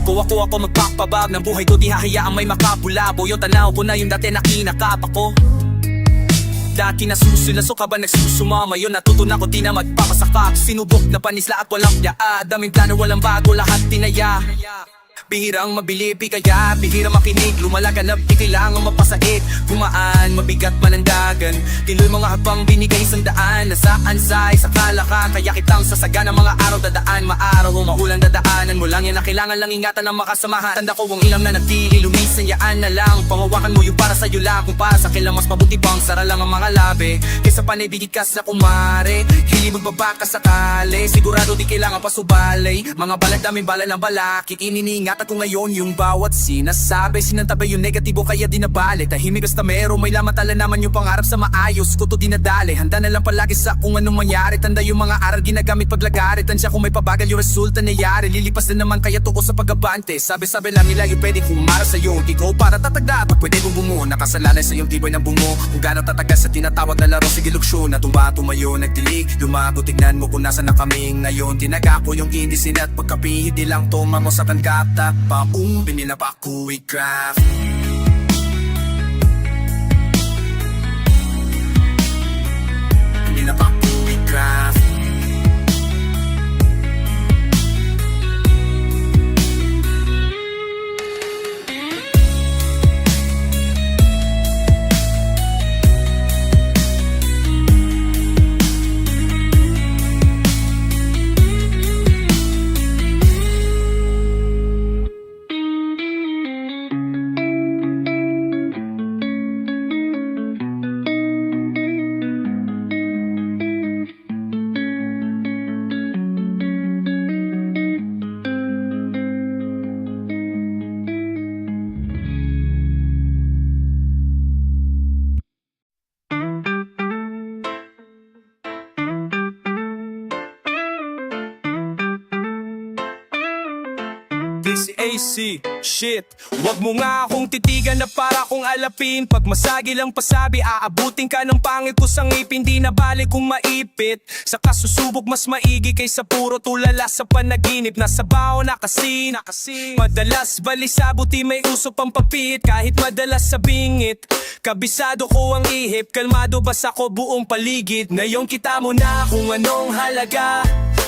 Kuha-kuha ko magpapabab ng buhay ko, di hahayaang may makabulabo. Yung tanaw ko na yung dati na kinakap ako. Dati nasusulas, so ka ba nagsusumama? Yun natutunan ko, di na magpapasakak. Sinubok na panisla at walang pyaa, daming plano, walang bago, lahat tinaya. Bihirang mabilipi kaya bihirang makinig. Lumalaganap, di kailangan mapasaid. Gumaan, mabigat manandagan. Tiloy mga habang binigay isang daan. Nasaan sa isakala ka, kaya kitang sasagan ng mga araw dadaan. Maaraw o maulan dadaanan mo lang yan na kailangan lang ingatan ng makasamahan. Tanda ko ang ilam na nagtili, lumisan yaan na lang. Pangawakan mo yung para sa'yo lang, kung para sa kailang mas mabuti pang sara lang ang mga labi. Kaysa panibigit ka sa kumare, hili magbaba ka sakali. Sigurado di kailangan pasubalay. Mga balat daming bala ng balakik, ininingat at kung ngayon yung bawat sinasabi, sinantabay yung negatibo kaya dinabali. Tahimik basta meron, may lamat tala naman yung pangarap sa maayos ko to dinadali. Handa na lang palagi sa kung anong mangyari, tanda yung mga aral ginagamit paglagari. Tansya kung may pabagal yung resulta nangyari, lilipas na naman kaya tuko sa pag-abante. Sabi-sabi lang nila yung pwede kumara sa iyong ikaw para tatagda at pwede kong bumuo. Nakasalalay sa iyong tibay ng bungo, kung gano'ng tatagal sa tinatawag na laro. Sige luksyo na tumayo nagdilig, lumago tignan mo kung nasa na kami ngayon. Tinaga ko yung indisin at pagkapihid, di lang tumamo sa tangkata. Paung bininapakuwi craft. Bininapakuwi craft. This AC, shit. Wag mo nga akong titigan na para kong alapin. Pag masagi lang pasabi, aabutin ka ng pangit ko sa ngipin. Di na balik kung maipit. Sa kasusubok mas maigi kaysa puro tulala sa panaginip. Nasa bao na kasi madalas balisa, buti may usok pang papit. Kahit madalas sa bingit, kabisado ko ang ihip. Kalmado basta ko buong paligid. Ngayon kita mo na kung anong halaga.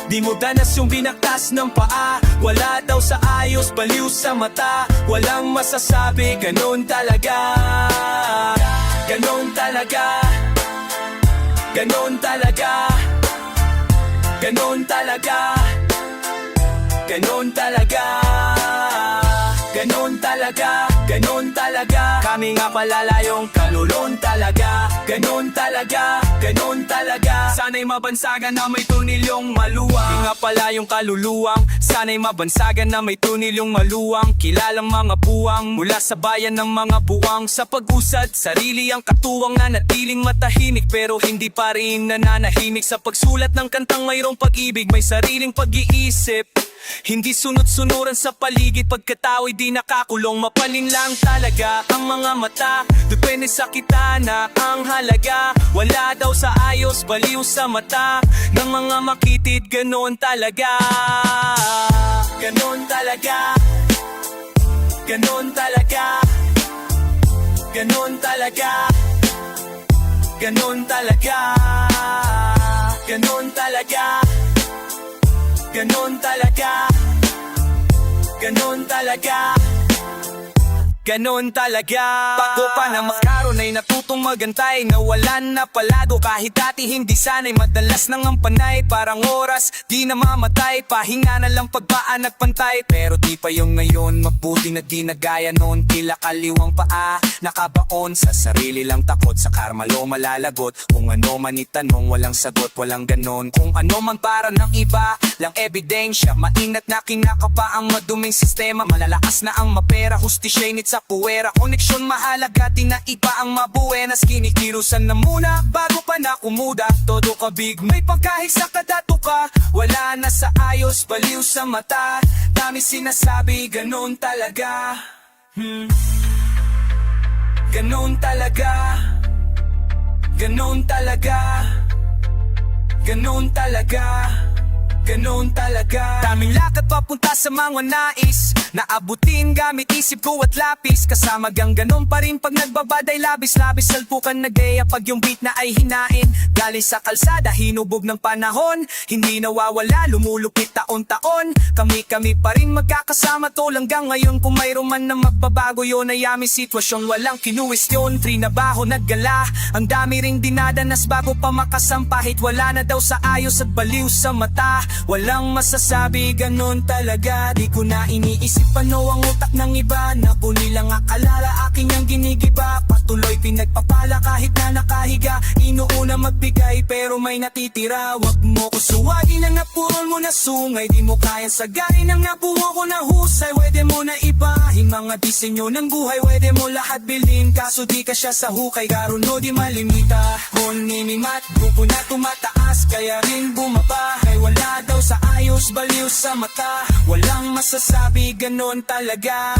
Di mo danas yung binaktas ng paa. Wala daw sa ayos, baliw sa mata. Walang masasabi, ganun talaga. Ganun talaga. Ganun talaga. Ganun talaga. Ganun talaga. Ganun talaga. Ganun talaga. Kami nga palala yung kalulon talaga. Ganun talaga. Ganun talaga. Sana'y mabansagan na may tunilyong maluwang. Di nga pala yung kaluluwang. Sana'y mabansagan na may tunilyong maluwang. Kilalang mga buwang mula sa bayan ng mga buwang. Sa pag-usad, sarili ang katuwang na natiling matahimik, pero hindi pa rin nananahimik. Sa pagsulat ng kantang mayroong pag-ibig, may sariling pag-iisip. Hindi sunod-sunuran sa paligid, pagkatao'y di nakakulong. Mapanin lang talaga ang mga mata, depende sa kitana ang halaga. Wala daw sa ayos, baliw sa mata ng mga makitid, ganon talaga. Ganon talaga. Ganon talaga. Ganon talaga. Ganon talaga. Ganon talaga. Ganon talaga. Ganon talaga. Ganon talaga. Bago pa na magkaroon ay natutong magantay, nawalan na palado kahit dati hindi sanay. Madalas nang ang panay, parang oras di na mamatay. Pahinga na lang pagbaan at pantay. Pero di pa yung ngayon, mabuti na di nagaya noon. Tila kaliwang paa, nakabaon sa sarili lang takot. Sa karma lo malalagot, kung ano man itanong walang sagot, walang ganon. Kung ano man para ng iba, lang ebidensya. Mainat na kinakapa ang maduming sistema. Malalakas na ang mapera, hustisya sa puwera. Koneksyon mahalaga, di na iba ang mabuenas. Kinikirusan na muna bago pa na kumuda. Todo kabig, may pagkahig sa kadato ka. Wala na sa ayos, baliw sa mata. Dami sinasabi, ganon talaga. Ganon talaga. Ganon talaga. Ganon talaga. Ganon talaga. Daming lakad papunta sa mga nais, naabutin gamit isip ko at lapis. Kasama gang ganon pa rin pag nagbabaday labis-labis. Salpukan na gaya pag yung beat na ay hinain. Galing sa kalsada, hinubog ng panahon. Hindi nawawala, lumulupit taon-taon. Kami-kami pa rin magkakasama tol hanggang ngayon. Kung mayroon man na magbabago yun ay aming sitwasyon. Walang kinuwestiyon, trinabaho, naggala. Ang dami ring dinadanas bago pa makasampahit. Wala na daw sa ayos at baliw sa mata. Walang masasabi, ganon talaga. Di ko na iniisip ano ang utak ng iba. Naku nilang akalala, aking ang ginigiba. Patuloy pinagpapala kahit na nakahiga. Inuuna magbigay pero may natitira. Wag mo ko suwagin ang napurol mo na sungay. Di mo kayang sagarin ang nabuo ko na husay. Pwede mo na ibahin mga disenyo ng buhay. Pwede mo lahat bilhin kaso di ka siya sa hukay. Karuno di malimita. Honinimat, grupo na tumataas kaya rin bumaba. Kay wala daw sa ayos, baliw sa mata. Walang masasabi, ganon talaga.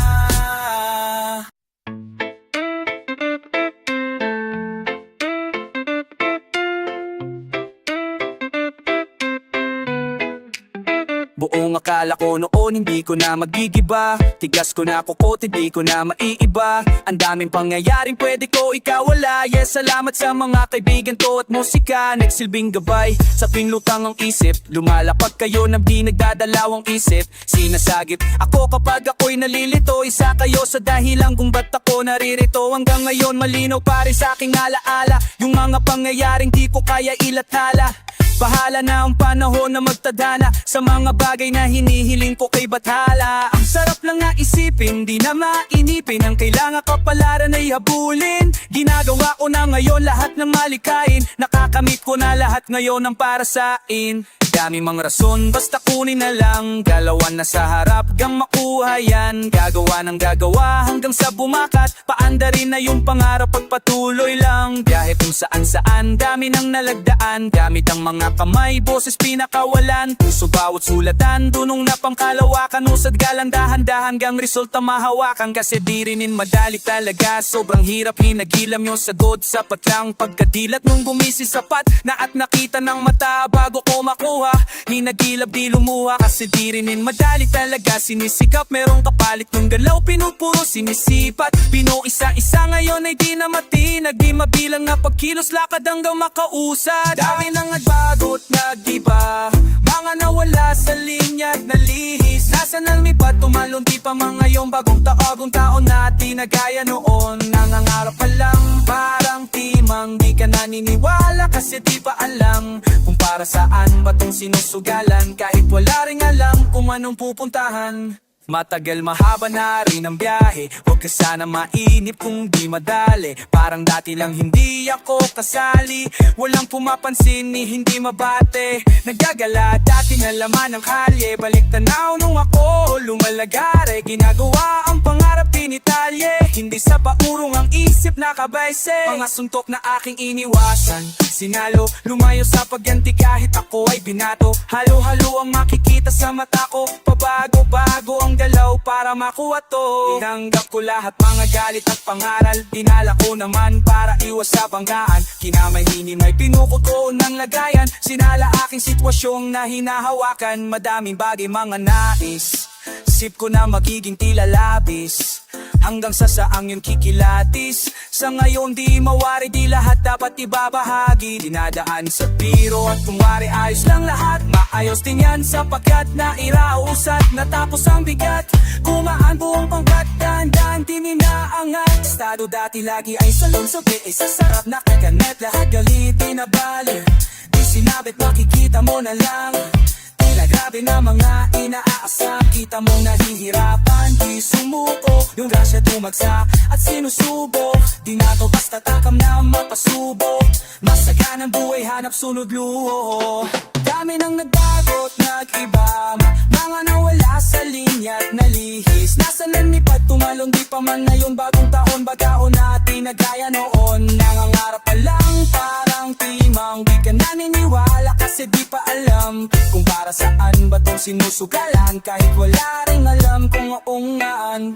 Buong akala ko noon hindi ko na magigiba. Tigas ko na kukot, hindi ko na maiiba. Ang daming pangyayaring pwede ko ikawala. Yes, salamat sa mga kaibigan ko at musika. Nagsilbing gabay sa pinlutang ang isip. Lumalapag kayo na di nagdadalawang isip. Sinasagip ako kapag ako'y nalilito. Isa kayo sa dahilan kung ba't ako naririto. Hanggang ngayon malinaw pa rin sa aking alaala. Yung mga pangyayaring di ko kaya ilathala. Bahala na ang panahon na magtadhana sa mga bagay na hinihiling ko kay Bathala. Ang sarap lang na isipin, di na mainipin. Ang kailangan kapalaran ay habulin. Ginagawa ko na ngayon lahat ng malikain. Nakakamit ko na lahat ngayon ang para sa'in. Dami mang rason, basta kunin na lang. Galawan na sa harap, gang makuha yan. Gagawa ng gagawa hanggang sa bumakat. Paanda rin na yung pangarap, pagpatuloy lang. Biyahe kung saan-saan, dami nang nalagdaan. Gamit ang mga kamay, boses pinakawalan. Puso bawat sulatan, dunong na pangkalawakan. Usad galang dahan-dahan, gang resulta mahawakan. Kasi di rinin madali talaga, sobrang hirap. Hinagilam yung sagot, sapat lang pagkadilat. Nung gumisi sapat na at nakita ng mata bago ko makuha. Hinagilap di lumuha kasi di rinin madali talaga. Sinisikap merong kapalit ng galaw, pinupuro sinisipat. Pino isa-isa ngayon ay di na matinag. Di mabilang na pagkilos, lakad hanggang makausad. Dami nang nagbago't nagdiba, mga nawala sa linya at nalihis. Nasa nalmipat, tumalunti pa mga ngayong bagong taon na di na gaya noon. Nangangarap pa lang, parang timang di ka naniniwala kasi di pa alam kung para saan ba tong sinusugalan. Kahit wala ring alam kung anong pupuntahan. Matagal mahaba na rin ang biyahe. Huwag ka sana mainip kung di madali. Parang dati lang hindi ako kasali. Walang pumapansin ni hindi mabate. Naggagala dati na laman ng kalye. Balik tanaw nung ako lumalagare. Ginagawa ang pangarap tinitalye. Hindi sa paurong ang isip nakabayse. Mga suntok na aking iniwasan, sinalo, lumayo sa pagganti kahit ako ay binato. Halo-halo ang makikita sa mata ko. Pabago-bago ang galaw para makuha to. Tinanggap ko lahat mga galit at pangaral. Dinala ko naman para iwas sa banggaan. Kinamay-hini may pinukot ko ng lagayan. Sinala aking sitwasyong na hinahawakan. Madaming bagay mga nais, sip ko na magiging tila labis. hanggang sa saang yun kikilatis. Sa ngayon di mawari, di lahat dapat ibabahagi. Dinadaan sa biro at kumwari ayos lang lahat. Maayos din yan sapagkat nairausat. Natapos ang bigat, kumaan buong pangkat. Dahan-dahan di minaangat. Estado dati lagi ay salong-sabi, ay sasarap na kaganet. Lahat galitin na bali, di sinabit makikita mo na lang. Tila grabe na mga inaasap, kita mong nahihirapan. Di sumuko, yung grasya tumagsak at sinusubok. Di na to basta takam na mapasubok. Masaganang buhay, hanap sunod luho. Dami nang nagbagot, nag-iba, mga nawala sa linya at nalihis. Nasa nanipad, tumalon, di pa man ngayon. Bagong taon, bagaon natin na gaya noon. Nangangarap pa lang, parang timang. Di ka naniniwala kasi di pa alam kung para saan ba tong sinusugalan. Kahit wala ring alam kung aungaan.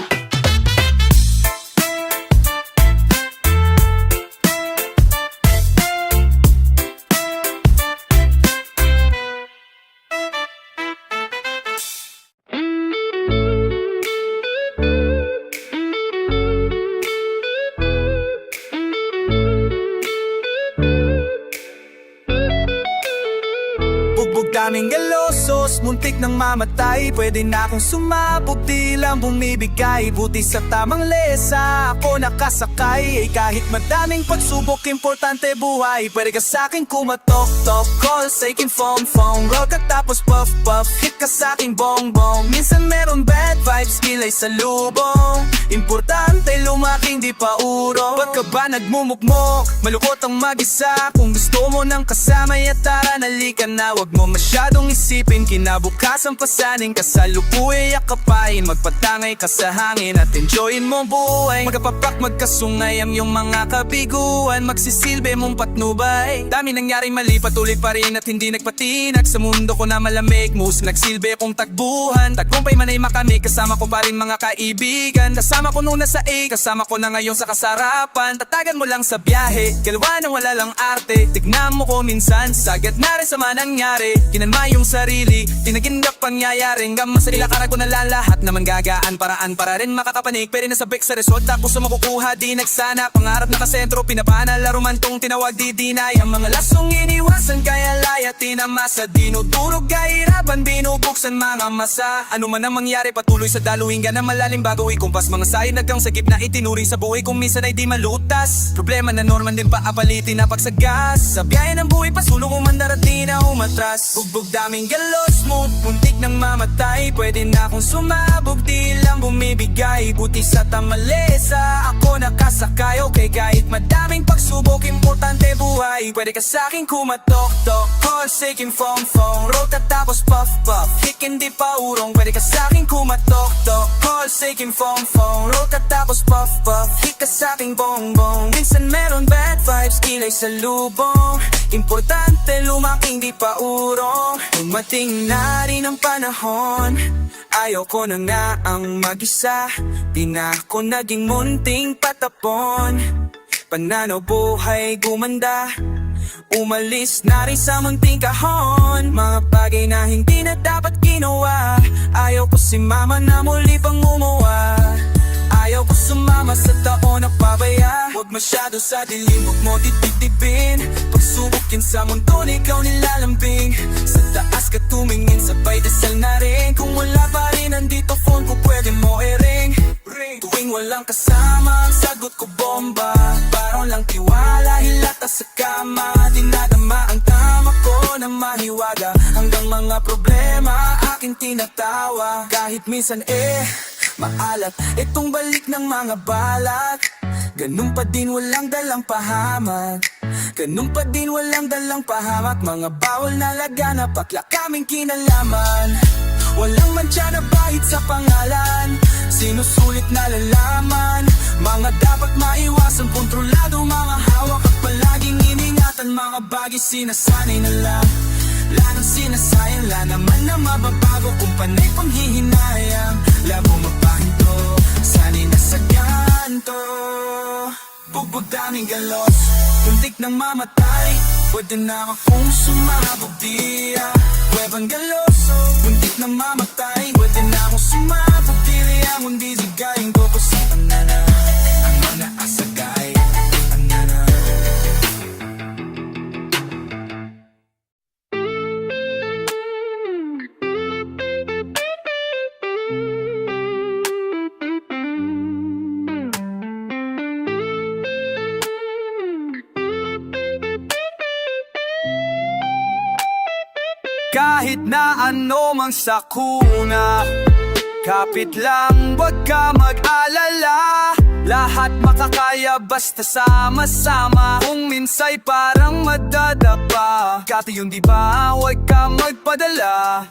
Bugbog daming galosos, muntik nang mamatay. Pwede na akong sumabog, di lang bumibigay. Buti sa tamang lesa, ako nakasakay. Kahit madaming pagsubok, importante buhay. Pwede ka sa'king kumatok-tok, call, saking phone, roll ka tapos puff-puff, hit ka sa'king bong-bong. Minsan meron bad vibes, kilay sa lubong. Importante lumaking di pa urong. Ba't ka ba nagmumukmok? Malukot ang mag-isa. Kung gusto mo ng kasama, tara nalika na. Wag mo masyadong isipin, kinabukasan pasaning. Kasalukuya akapain, magpatangay ka sa hangin at enjoyin mo buhay. Magkapapak, magkasungay ang iyong mga kabiguan. Magsisilbi mong patnubay. Dami nangyari mali, patuloy pa rin at hindi nagpatinag. Sa mundo ko na malamig, mus nagsilbi kong tagbuhan. Tagpumpay man ay makamig, kasama ko pa rin mga kaibigan. Kasama ko nung nasa A, kasama ko na ngayon sa kasarapan. Tatagan mo lang sa biyahe, galwa na wala lang arte. Tignan mo ko minsan, sagad na rin sa manangyari. Kinanma yung sarili, tinagindak pangyayari. Hanggang masarila karag ko na lahat naman gagaan. Paraan para rin makakapanig, pero nasabik sa result. Tapos sa makukuha, di nagsana. Pangarap na kasentro, pinapana, laruman tong tinawag di dinay. Ang mga lasong iniwasan, kaya laya tinamasa. Dinudurog kahirapan, binubuksan mga masa. Ano man ang mangyari, patuloy sa daluing na malalim bago ikumpas. Mga sayin hanggang sa gitna, itinuring sa buhay kung minsan ay di malutas. Problema na norman din pa apalitin na pagsagas. Sa biyahe ng buhay, pasulong umandar at di na umatras. Bugbog daming galos, mood, muntik nang mamatay. Pwede na akong sumabog, di lang bumibigay. Buti sa tamalesa, ako nakasakay. Okay, kahit madaming pagsubok, importante buhay. Pwede ka sa'king kumatok-tok, call, saking phone, roll ka tapos puff-puff, hik hindi pa urong. Pwede ka sa'king kumatok-tok, call, saking phone, roll ka tapos puff-puff, hik ka sa'king bong-bong. Minsan meron bad vibes, kilay sa lubong. Importante lumaking di pa urong. Dumating na rin ang panahon, ayaw ko na nga ang mag-isa. Di na ako naging munting patapon. Pananaw buhay gumanda, umalis na rin sa munting kahon. Mga bagay na hindi na dapat ginawa. Ayaw ko si mama na muli pang umuwa. Ayaw ko sumama sa taon na pabaya. Huwag masyado sa dilim, huwag mo titibin. Pagsubukin sa mundo, ikaw nilalambing. Sa taas ka tumingin, sabay dasal na rin. Kung wala pa rin, nandito phone ko, pwede mo i-ring. Tuwing walang kasama, ang sagot ko bomba. Parang lang tiwala, hilata sa kama. Dinadama ang tama ko na mahiwaga. Hanggang mga problema, aking tinatawa. Kahit minsan maalat itong balik ng mga balat. Ganun pa din walang dalang pahamak. Ganun pa din walang dalang pahamak. Mga bawal na laganap, bakla kaming kinalaman. Walang mantsa na bahid sa pangalan, sinusulit na lalaman. Mga dapat maiwasan, kontrolado, mga hawak at palaging iningatan. Mga bagay sinasanay na lang, lanang sinasayang, la naman na mababago. Kung panay panghihinayang, labo mapahinto, sanay na sa ganto. Bugbog daming galos, muntik nang mamatay. Pwede na akong sumabog diya. Huwebang galoso, muntik nang mamatay. Pwede na akong sumabog diya. Mundi sigayin ko po sa panana. Kahit na ano mang sakuna, kapit lang, wag ka mag-alala. Lahat makakaya basta sama-sama. Kung minsay parang madadapa, kati yun diba, wag ka magpadala.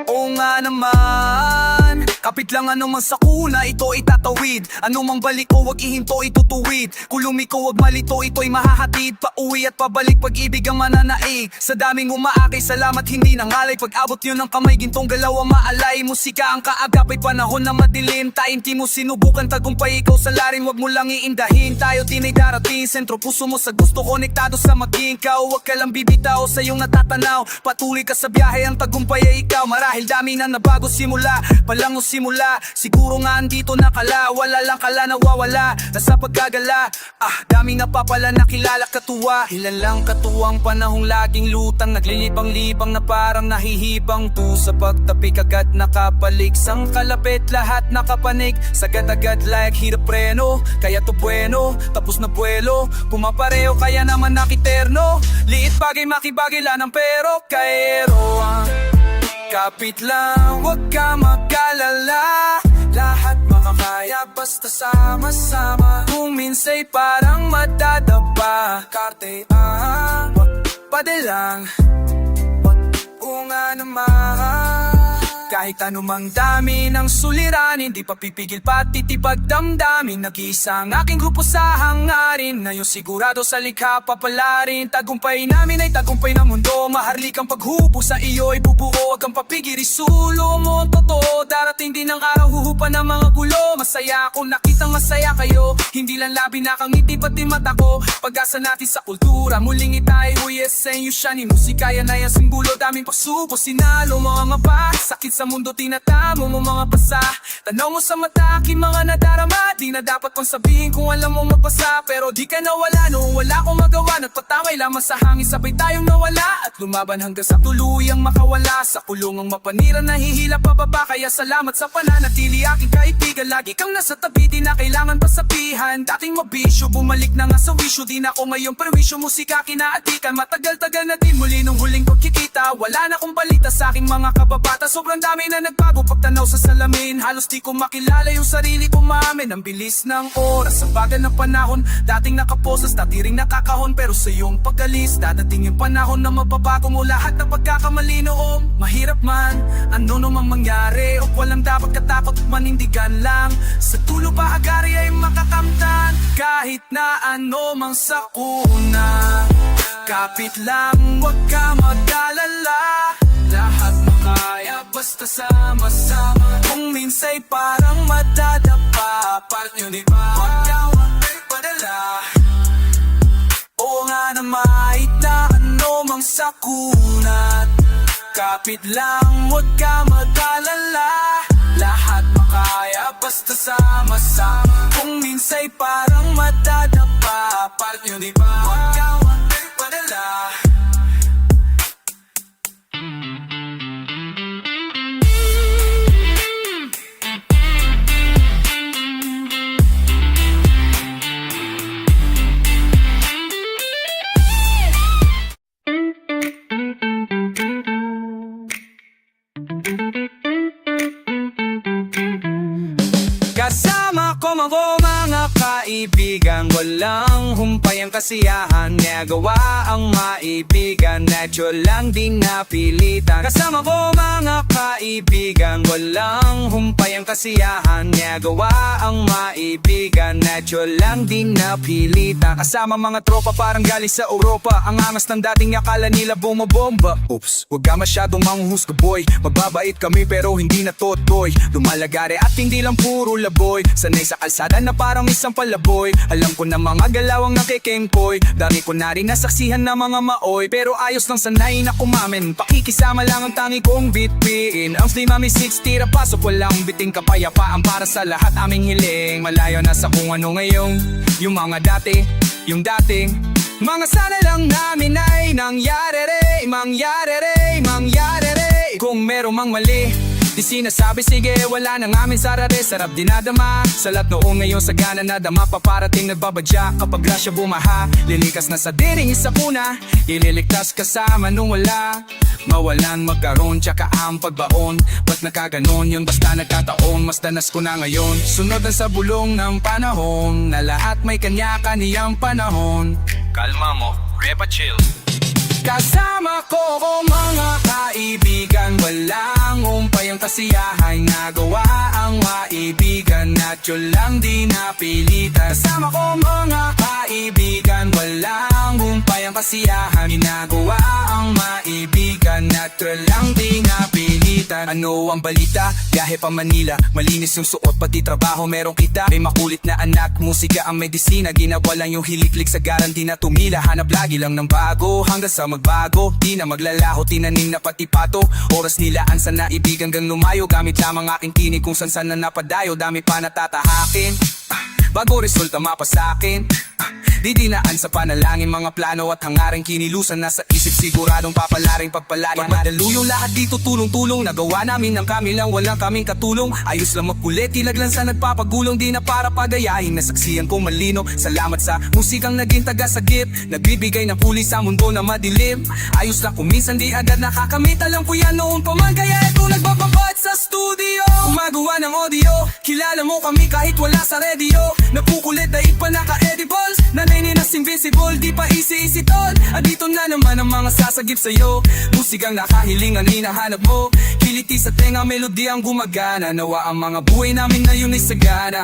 Oo nga naman, kapit lang ano mang sakuna, ito itatawid. Ano mang balik ko, wag ihinto, itutuwid. Kung lumiko, wag malito, ito'y mahahatid. Pauwi at pabalik, pag-ibig ang mananaig. Sa daming umaakay, salamat hindi nangalay. Pag-abot yun ng kamay, gintong galaw ang maalay. Musika ang kaagapay, panahon na madilim. Tainti mo sinubukan, tagumpay ikaw sa larin. Wag mo lang iindahin, tayo tinay darating. Sentro puso mo sa gusto, konektado sa maging ikaw. Wag ka lang bibitaw sa iyong natatanaw. Patuloy ka sa biyahe, ang tagumpay ay ikaw. Marahil dami na nabago simula, palang simula. Siguro nga andito na kala, wala lang kala nawawala. Nasa pagkagala, dami na pa pala nakilala katuwa. Ilan lang katuwang panahong laging lutang, naglilibang-libang na parang nahihibang tu. Sa pagtapik agad nakapalik, sang kalapit lahat nakapanig. Sagad-agad like hirapreno, kaya to bueno, tapos na buwelo. Pumapareo kaya naman nakiterno, liit bagay makibagay lang ng pero kaero. Kapit lang, wag ka mag-alala. Lahat makakaya basta sama-sama. Kung minsay parang madadapa, karte wag padalang, wag nga naman. Kahit anumang dami ng suliran, hindi pa pipigil pati tipagdamdamin. Nag-iisa ang aking grupo sa hangarin, na yung sigurado sa likha papalarin. Tagumpay namin ay tagumpay ng mundo. Maharlik ang paghupo sa iyo ay bubuo. Huwag kang papigil, isulo mo ang totoo. Darating din ang araw, huhupa ng mga gulo. Masaya ako nakitang masaya kayo. Hindi lang labi nakangiti pati mata ko. Pag-asa natin sa kultura, muling itay huyesenyo siya ni musika. Yan ay ang simbolo, daming pagsupo. Sinalo mga mapa, sakit sa mundo tinatamo mo mga pasa. Tanaw mo sa mata aking mga nadarama. Di na dapat kong sabihin kung alam mo mapasa. Pero di ka nawala noong wala akong magawa. Nagpataway lamang sa hangin, sabay tayong nawala. At lumaban hanggang sa tuluyang makawala. Sa kulungang mapanira nahihila pababa. Kaya salamat sa pananatili aking kaibigan. Lagi kang nasa tabi, di na kailangan pasabihan. Dating mabisyo, bumalik na nga sa wisyo. Di na ako ngayon perwisyo, musika kinaatikan. Matagal-tagal na din muli nung huling pagkikita. Wala na akong balita sa aking mga kababata. Sobrang dami na nagbago pagtanaw sa salamin. Halos di ko makilala yung sarili ko maamin. Ang bilis ng oras, sa bagal ng panahon. Dating nakaposas, dati rin nakakahon. Pero sa iyong pag-alis, dadating yung panahon na mababago mo lahat ng pagkakamali noong. Mahirap man, ano namang mangyari, o walang dapat katakot manindigan lang. Sa tulo bahagari ay makakamtan. Kahit na ano mang sakuna, kapit lang, wag ka mag-alala. Lahat makaya basta sama-sama. Kung minsay parang madadapa, part nyo diba, wag ka magpadala. Oo nga na mahit na ano mang sakunat. Kapit lang, wag ka mag-alala. Lahat makaya basta sama-sama. Kung minsay parang madadapa, part nyo diba, wag ka magpadala. Kasama ko mga kaibigan, walang humpay ang kasiyahan. Nagawa ang maibigan, natural lang din napilitan. Kasama ko mga kaibigan, walang humpay ang kasiyahan. Nagawa ang maibigan, natural lang din napilitan. Kasama mga tropa parang galing sa Europa. Ang angas ng dating akala nila bumabomba. Oops, wag ka masyadong manghuhusga boy. Magbabait kami pero hindi na totoy. Lumalagare at hindi lang puro laboy. Sanay sa kalsada na parang isang palaboy. Alam ko na mga galawang nakikengkoy. Dami ko na rin nasaksihan na mga maoy. Pero ayos lang sanay na kumamin. Pakikisama lang ang tangi kong bitbiin. Ang Slim Mami 6 tira pasok, walang biting kapayapaan para sa lahat aming hiling. Malayo na sa kung ano ngayon. Yung mga dati, yung dating mga sana lang namin ay mangyari re. Kung meron mang mali, Di sinasabi sige, wala nang amin sarare. Sarap dinadama, salat noong ngayon sagana na dama. Paparating nagbabadya kapag grasya bumaha. Lilikas na sa diring isa kuna, ililigtas kasama nung wala. Mawalan magkaroon, tsaka ang pagbaon. Ba't nakaganon yun, basta nagkataon. Mas danas ko na ngayon, sunod na sa bulong ng panahon. Na lahat may kanya-kaniyang panahon. Kalma mo, repa chill. Kasama ko mga kaibigan, walang umpay ang kasiyahan. Nagawa ang maibigan at yun lang di napilitan. Kasama ko mga kaibigan, walang umpay ang kasiyahan. Ginagawa ang maibigan at yun lang di napilitan. Ano ang balita? Biyahe pa Manila, malinis yung suot pati trabaho meron kita. May makulit na anak, musika ang medisina. Ginawa lang yung hiliklik sa garan, di na tumila. Hanap lagi lang ng bago hanggang sa magbago, di na maglalaho, tinanim na pati pato. Oras nilaan sa naibigan gang lumayo. Gamit lamang aking tinig kung san na napadayo. Dami pa natatahakin, bago resulta mapasakin. Didinaan sa panalangin, mga plano at hangaring kinilusan na sa isip. Siguradong papalaring pagpalain. Madalo yung lahat dito, tulong-tulong. Nagawa namin ng kami lang, walang kaming katulong. Ayos lang magkulit, tilaglan sa nagpapagulong. Di na para pagayahin, nasaksiyan kong malino. Salamat sa musikang naging taga-sagip, nagbibigay ng pulis sa mundo na madilim. Ayos lang kuminsan di agad nakakamit. Alam ko yan noon pa man, kaya ito nagbababad sa studio. Gumagawa ng audio, kilala mo kami kahit wala sa radio. Napukulit dahil pa naka-edibles, nanininas invisible, di pa easy tol. Dito na naman ang mga sasagip sa'yo. Musikang nakahilingan, hinahanap mo. Kiliti sa tenga, melodi ang gumagana. Nawa ang mga buhay namin ngayon ay sagana.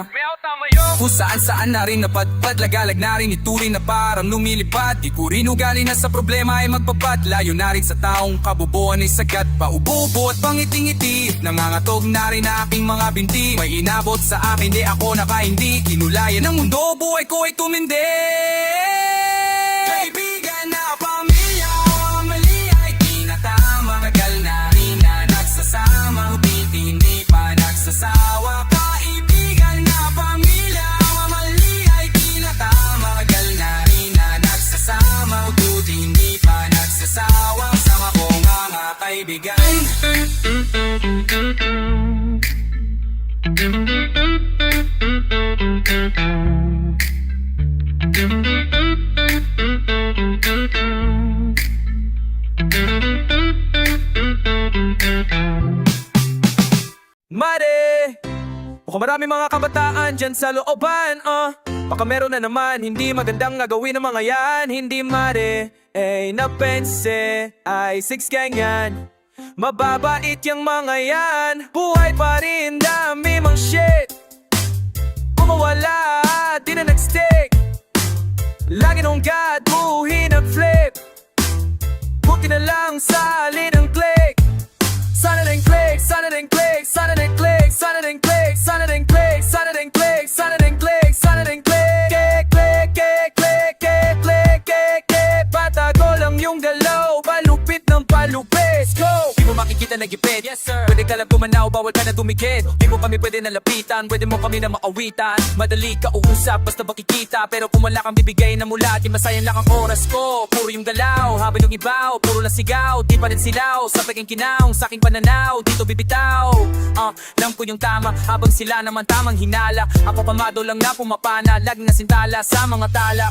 Kung saan na rin napadpad, lagalag na rin ituring na parang lumilipad. Di ko rin ugali na sa problema ay magpapat. Layo na rin sa taong kabubuan ay sagat. Paubo-ubo at pangiting-ngiti, nangangatog na rin na aking mga binti. May inabot sa akin, di ako nakaindi. Kinulayan ng mundo, buhay ko ay tumindi. Kaibigan na pamilya, mali ay tinatama. Tagal na rin na nagsasama, hindi pa nagsasawa. Kaibigan na pamilya, mali ay tinatama. Tagal na rin na nagsasama, hindi pa nagsasawa. Sama ko mga kaibigan. Mare, mukhang marami mga kabataan dyan sa looban, baka meron na naman hindi magandang gagawin ng mga yan. Hindi mare, napense, ay 6 ganyan. Mababait yung mga yan, buhay pa rin, dami mang shit. Bumawala, di na nag-stick. Lagi nung God, buhi nag-flip. Buti na lang sa alin ang click. Sana rin click, sana rin click, sana rin click, sana rin click, sana rin click, sana rin click, sana rin click, sana rin click. Click, click, click, click, click, click, click, click. Patago lang yung galaw, palupit ng palupit. Go! Di mo makikita na gipit, yes sir. Pwede ka lang gumanaw, bawal ka na dumikit. Di mo kami pwede na lapitan, pwede mo kami na maawitan. Madali ka uusap, basta makikita. Pero kung wala kang bibigay na mula, di masayang lang ang oras ko. Puro yung galaw, habang yung ibaw, puro lang sigaw. Di pa rin silaw, sa paging kinaong, sa aking pananaw, dito bibitaw. Alam ko yung tama, habang sila naman tamang hinala. Ako pamado lang na pumapana, lag na sintala sa mga tala.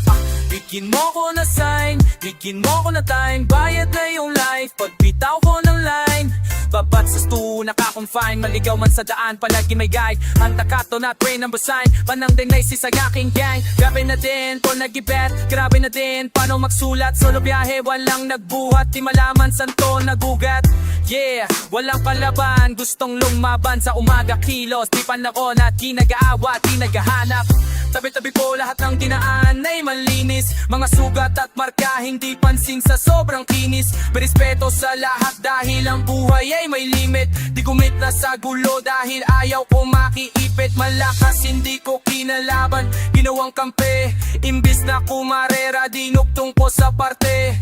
Bigyan mo ko na sign, bigyan mo ko na time. Bayad na yung life, pagbitaw ko ng line. Babat sa stu, nakakonfine. Maligaw man sa daan, palagi may guide. Hanta ka to na train number sign. Panang din na isa sa aking gang. Grabe na din, po nag-ibet. Grabe na din, paano magsulat. Solo biyahe, walang nagbuhat. Di malaman saan to nagugat. Yeah, walang kalaban, gustong lumaban sa umaga kilos. Di panahon at di nag-aawa, di naghahanap. Tabi-tabi po lahat ng dinaan ay malinis. Mga sugat at marka hindi pansin sa sobrang kinis. Berespeto sa lahat dahil ang buhay ay may limit. Di kumit na sa gulo dahil ayaw ko makiipit. Malakas hindi ko kinalaban, ginawang kampe. Imbis na kumarera, dinugtong ko sa parte.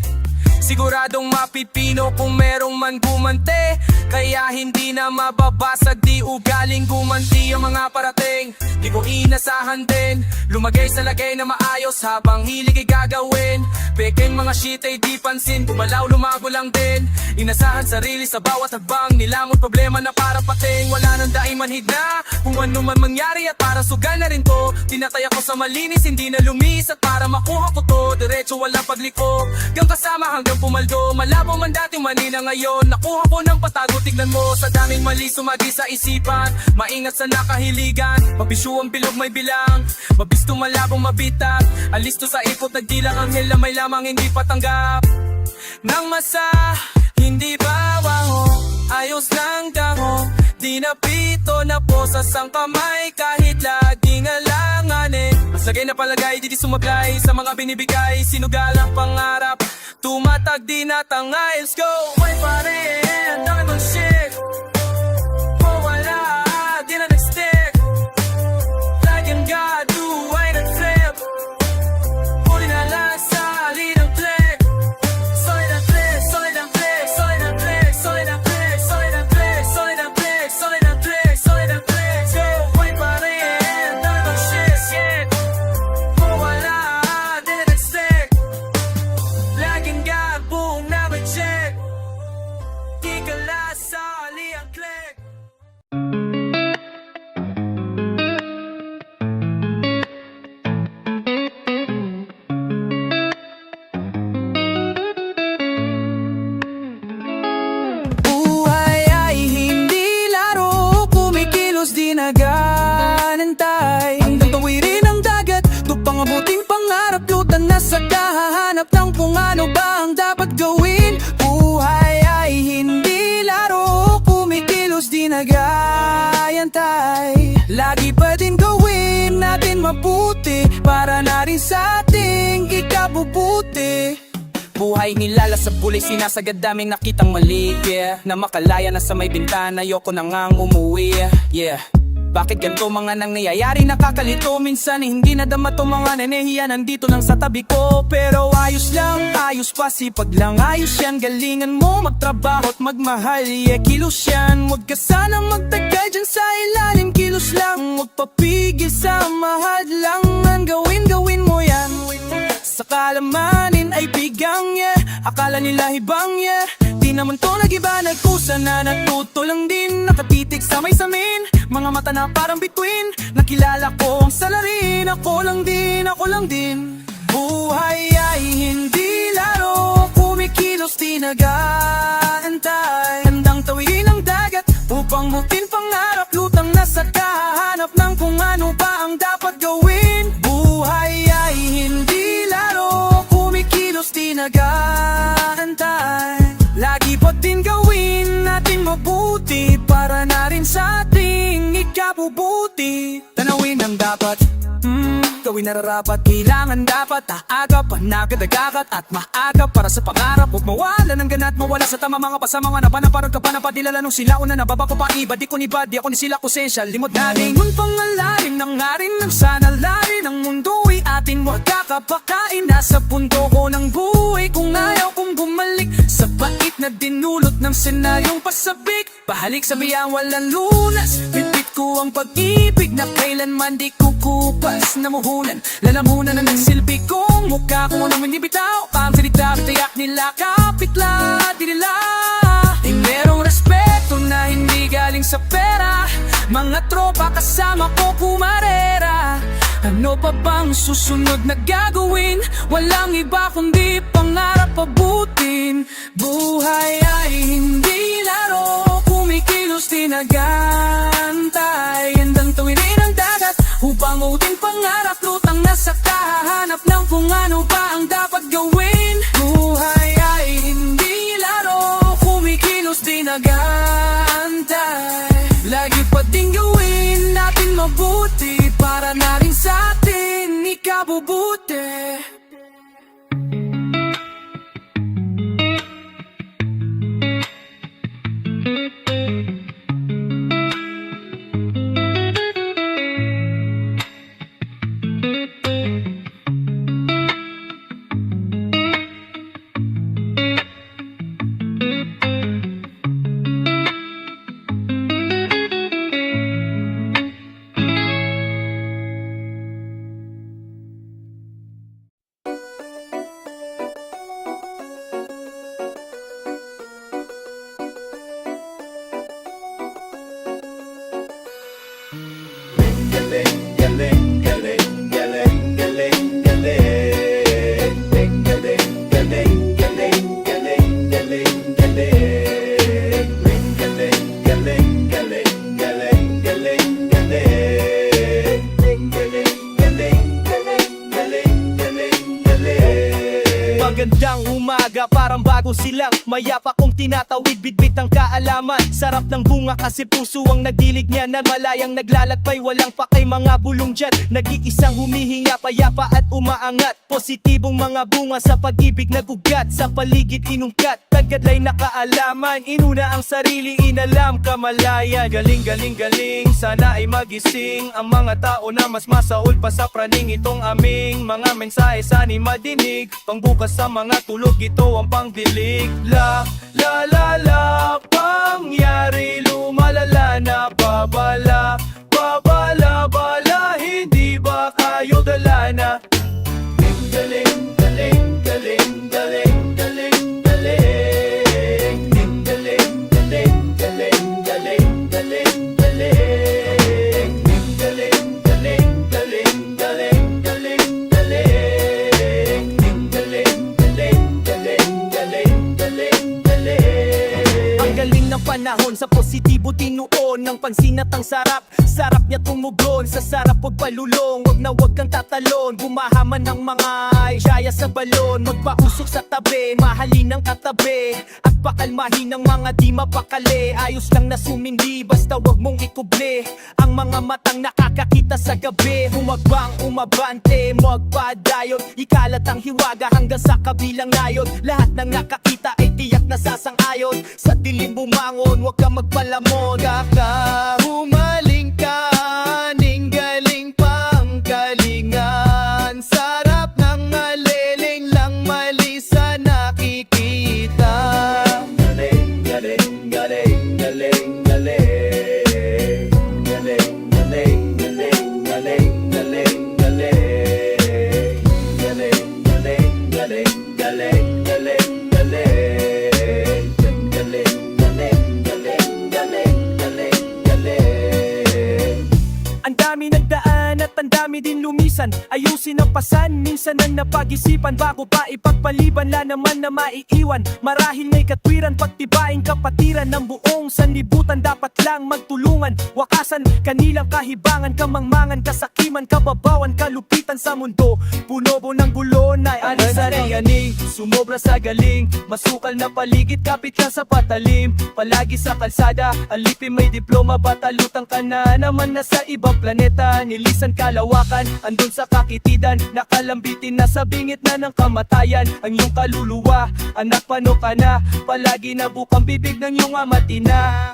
Siguradong mapipino kung merong man gumante. Kaya hindi na mababasag, di ugaling gumanti ang mga parating. Di ko inasahan din, lumagay sa lagay na maayos habang hilig ay gagawin. Peking mga shit ay di pansin, gumalaw lumago lang din. Inasahan sarili sa bawat hagbang, nilamot problema na para pating. Wala nang daing manhid na, kung ano man mangyari at para sugal na rin to. Tinatay ako sa malinis, hindi na lumis at para makuha ko to. Diretso walang pagliko, gang kasama hanggang pumaldo. Malabo man dati manina ngayon, nakuha ko ng patago. Tignan mo sa daming mali sumagi sa isipan. Maingat sa nakahiligan, mabisyo ang bilog may bilang. Mabisto malabong mabitag, alisto sa ipot nagdilang anghel na may lamang hindi patanggap. Nang masa, hindi bawaho, ayos lang daho. Di napito na po sa sangkamay kahit laging alanganin. Masagay na palagay, di sumablay sa mga binibigay. Sinugalang pangarap, tumatag di natangay. Let's go! Why pare, ang dami mong shit. Oh wala, di na nag-stick. Lagyan gado, ay nag-flip. Puli na lang sa alin ang click. Solid ang click, solid ang click, solid ang click, solid ang click, solid ang click, solid ang click, solid ang click, solid ang click. Go! Why pare, ang dami mong shit. Oh wala, di na nag-stick. Laging gabong na mag-check. Di ka lasali ang click. Buhay ay hindi laro, kumikilos di naganantay. Hanggang tawirin ang dagat, tupang abuting pangarap. Lutan na sa kahahanap ng kung ano ba ang dapat gawin. Buhay ay hindi laro, kumikilos di nagayantay. Lagi pa din gawin natin mabuti para na rin sa ating ikabubuti. Buhay nilala sa bulay, sinasagad daming nakitang mali, yeah. Na makalaya na sa may bintana, ayoko na ngang umuwi, yeah. Bakit ganito mga nangyayari, nakakalito. Minsan hindi nadama to mga nanehiya, nandito lang sa tabi ko. Pero ayos lang, ayos pa, sipag lang, ayos yan. Galingan mo magtrabaho at magmahal, yeah, kilos yan. Huwag ka sanang magtagal dyan sa ilalim, kilos lang. Huwag papigil sa mahal lang, gawin mo yan. Sa kalamanin ay bigang, yeah. Akala nila hibang, yeah. Di naman to nag-iba, nagkusa na natuto lang din. Nakatitig sa may samin, mga mata na parang bituin. Nakilala ko ang salarin, ako lang din, ako lang din. Buhay ay hindi laro, kumikilos di nag-aantay. Handang tawirin ang dagat, upang mutin pangarap. Lutang na sa kahanap ng kung ano ba ang dapat gawin. Buhay ay hindi laro, kumikilos di nag-aantay. Lagi pa din gawin natin mabuti para na rin sa ating ikabubuti. Tanawin ang dapat, gawin nararapat. Kailangan dapat aagap, panagad-agagat at maagap para sa pangarap. Huwag mawala ng ganat, mawala sa tama mga pasama. Nga napanaparag ka pa na padilala nung sila una. Nababa ko pa iba, di ko ni bad, di ako ni sila kusensya. Limot na lingon pangalalim ng ngarin ng sanalarin. Ang mundo'y atin wag kakapakain. Nasa punto ko ng buhay kung ayaw kong bumalik sa bait na dinulot ng senaryong pasabik. Pahalik sa biyang walang lunas, bitbit ko ang pag-ibig na kailanman di kukupas. Namuhunan, lalamunan na nagsilbi kong mukha ko naman ibitaw. Ang salita, bitayak nila, kapitla, di nila. Ay merong respeto na hindi galing sa pera. Mga tropa kasama ko kumarera. Ano pa bang susunod na gagawin? Walang iba kundi pangarap abutin. Buhay ay hindi laro, kumikilos di nag-aantay. Handang tawirin ang dagat, upang uting pangarap. Lutang na sa kahanap ng kung ano ba ang dapat gawin. Buhay ay hindi laro, kumikilos di nag-aantay. Lagi pa din gawin natin mabuti para na rin sa atin ikabubuti. galing, galing, galing, galing, galing, galing. Galing, galing, galing, galing, galing, galing, galing. Galing, galing, galing, galing, galing, galing. Galing, galing, galing, galing, galing, galing. Magandang umaga, parang bago silang mayapa kong tinatawid, bitbit ang kaalaman. Sarap ng bunga kasi puso ang nagdilig niya, na malayang naglalakbay, walang pakay mga bulong dyan. Nag-iisang humihinga, payapa at umaangat. Positibong mga bunga sa pag-ibig nagugat, sa paligid inungkat, tagadlay na kaalaman. Inuna ang sarili, inalam kamalayan. Galing, galing, galing, sana ay magising ang mga tao na mas masaol pa sa praning. Itong aming mga mensahe sana madinig, pangbukas sa mga tulog, ito ang pangdilig. La, la, la, la, pangyari, lumalala na babala. Babala, bala, hindi ba kayo dala na? Galing, galing, galing, galing, galing, galing. Galing, galing, galing, galing, galing, galing. Galing, galing, galing, galing, galing, galing. Galing, galing, galing, galing, galing, galing. Ang galing ng panahon sa positibo tinuon ng pansin at ang sarap. Sarap niya tumugon sa sarap pagpalulong. Wag na wag kang tatalon, bumahaman ng mga jaya sa balon. Magpausok sa tabi, mahalin ng katabi, at pakalmahin ng mga di mapakali. Ayos lang na sumindi, basta wag mong ikuble ang mga matang nakakakita sa gabi. Humagbang umabante, magpadayon, ikalat ang hiwaga hanggang sa kabilang layon. Lahat ng nakakita ay tiyak na sasang-ayon. Sa dilim bumangon, wag kang magpalamon. Kakahumaling ka, galing pang kalingan. Sarap ng maliling lang, mali sa nakikita. Galing, galing, galing, galing, galing. Galing, galing, galing, galing, galing, galing. Galing, galing, galing, galing, galing, galing. Galing, galing, galing, galing, galing, galing. Ang dami nagdaan at ang dami din lumisan. Ayusin ang pasan, minsan ang napag-isipan, bago pa ipagpaliban, la naman na maiiwan. Marahil may katwiran, pagtibaing kapatiran ng buong sanlibutan, dapat lang magtulungan. Wakasan kanilang kahibangan, kamangmangan, kasakiman, kababawan, kalupitan sa mundo. Punobo ng gulo na ani-sari-ani, sumobra sa galing. Masukal na paligid, kapit ka sa patalim. Palagi sa kalsada, alipin may diploma, batalutang ka na naman na sa ibang planeta. Nilisan kalawakan, andun sa kakitidan, nakalambitin na sa bingit na ng kamatayan. Ang iyong kaluluwa, anak paano ka na? Palagi na bukang bibig ng iyong amatina.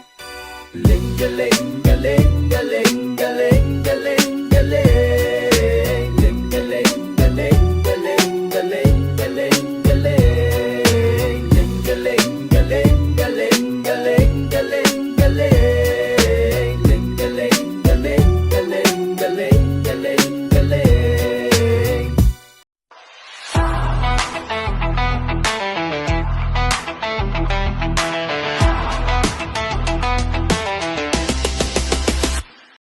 Galing, galing, galing, galing, galing, galing, galing. Galing, galing, galing, galing, galing, galing. Galing, galing, galing, galing, galing, galing. Galing, galing, galing, galing, galing, galing, galing.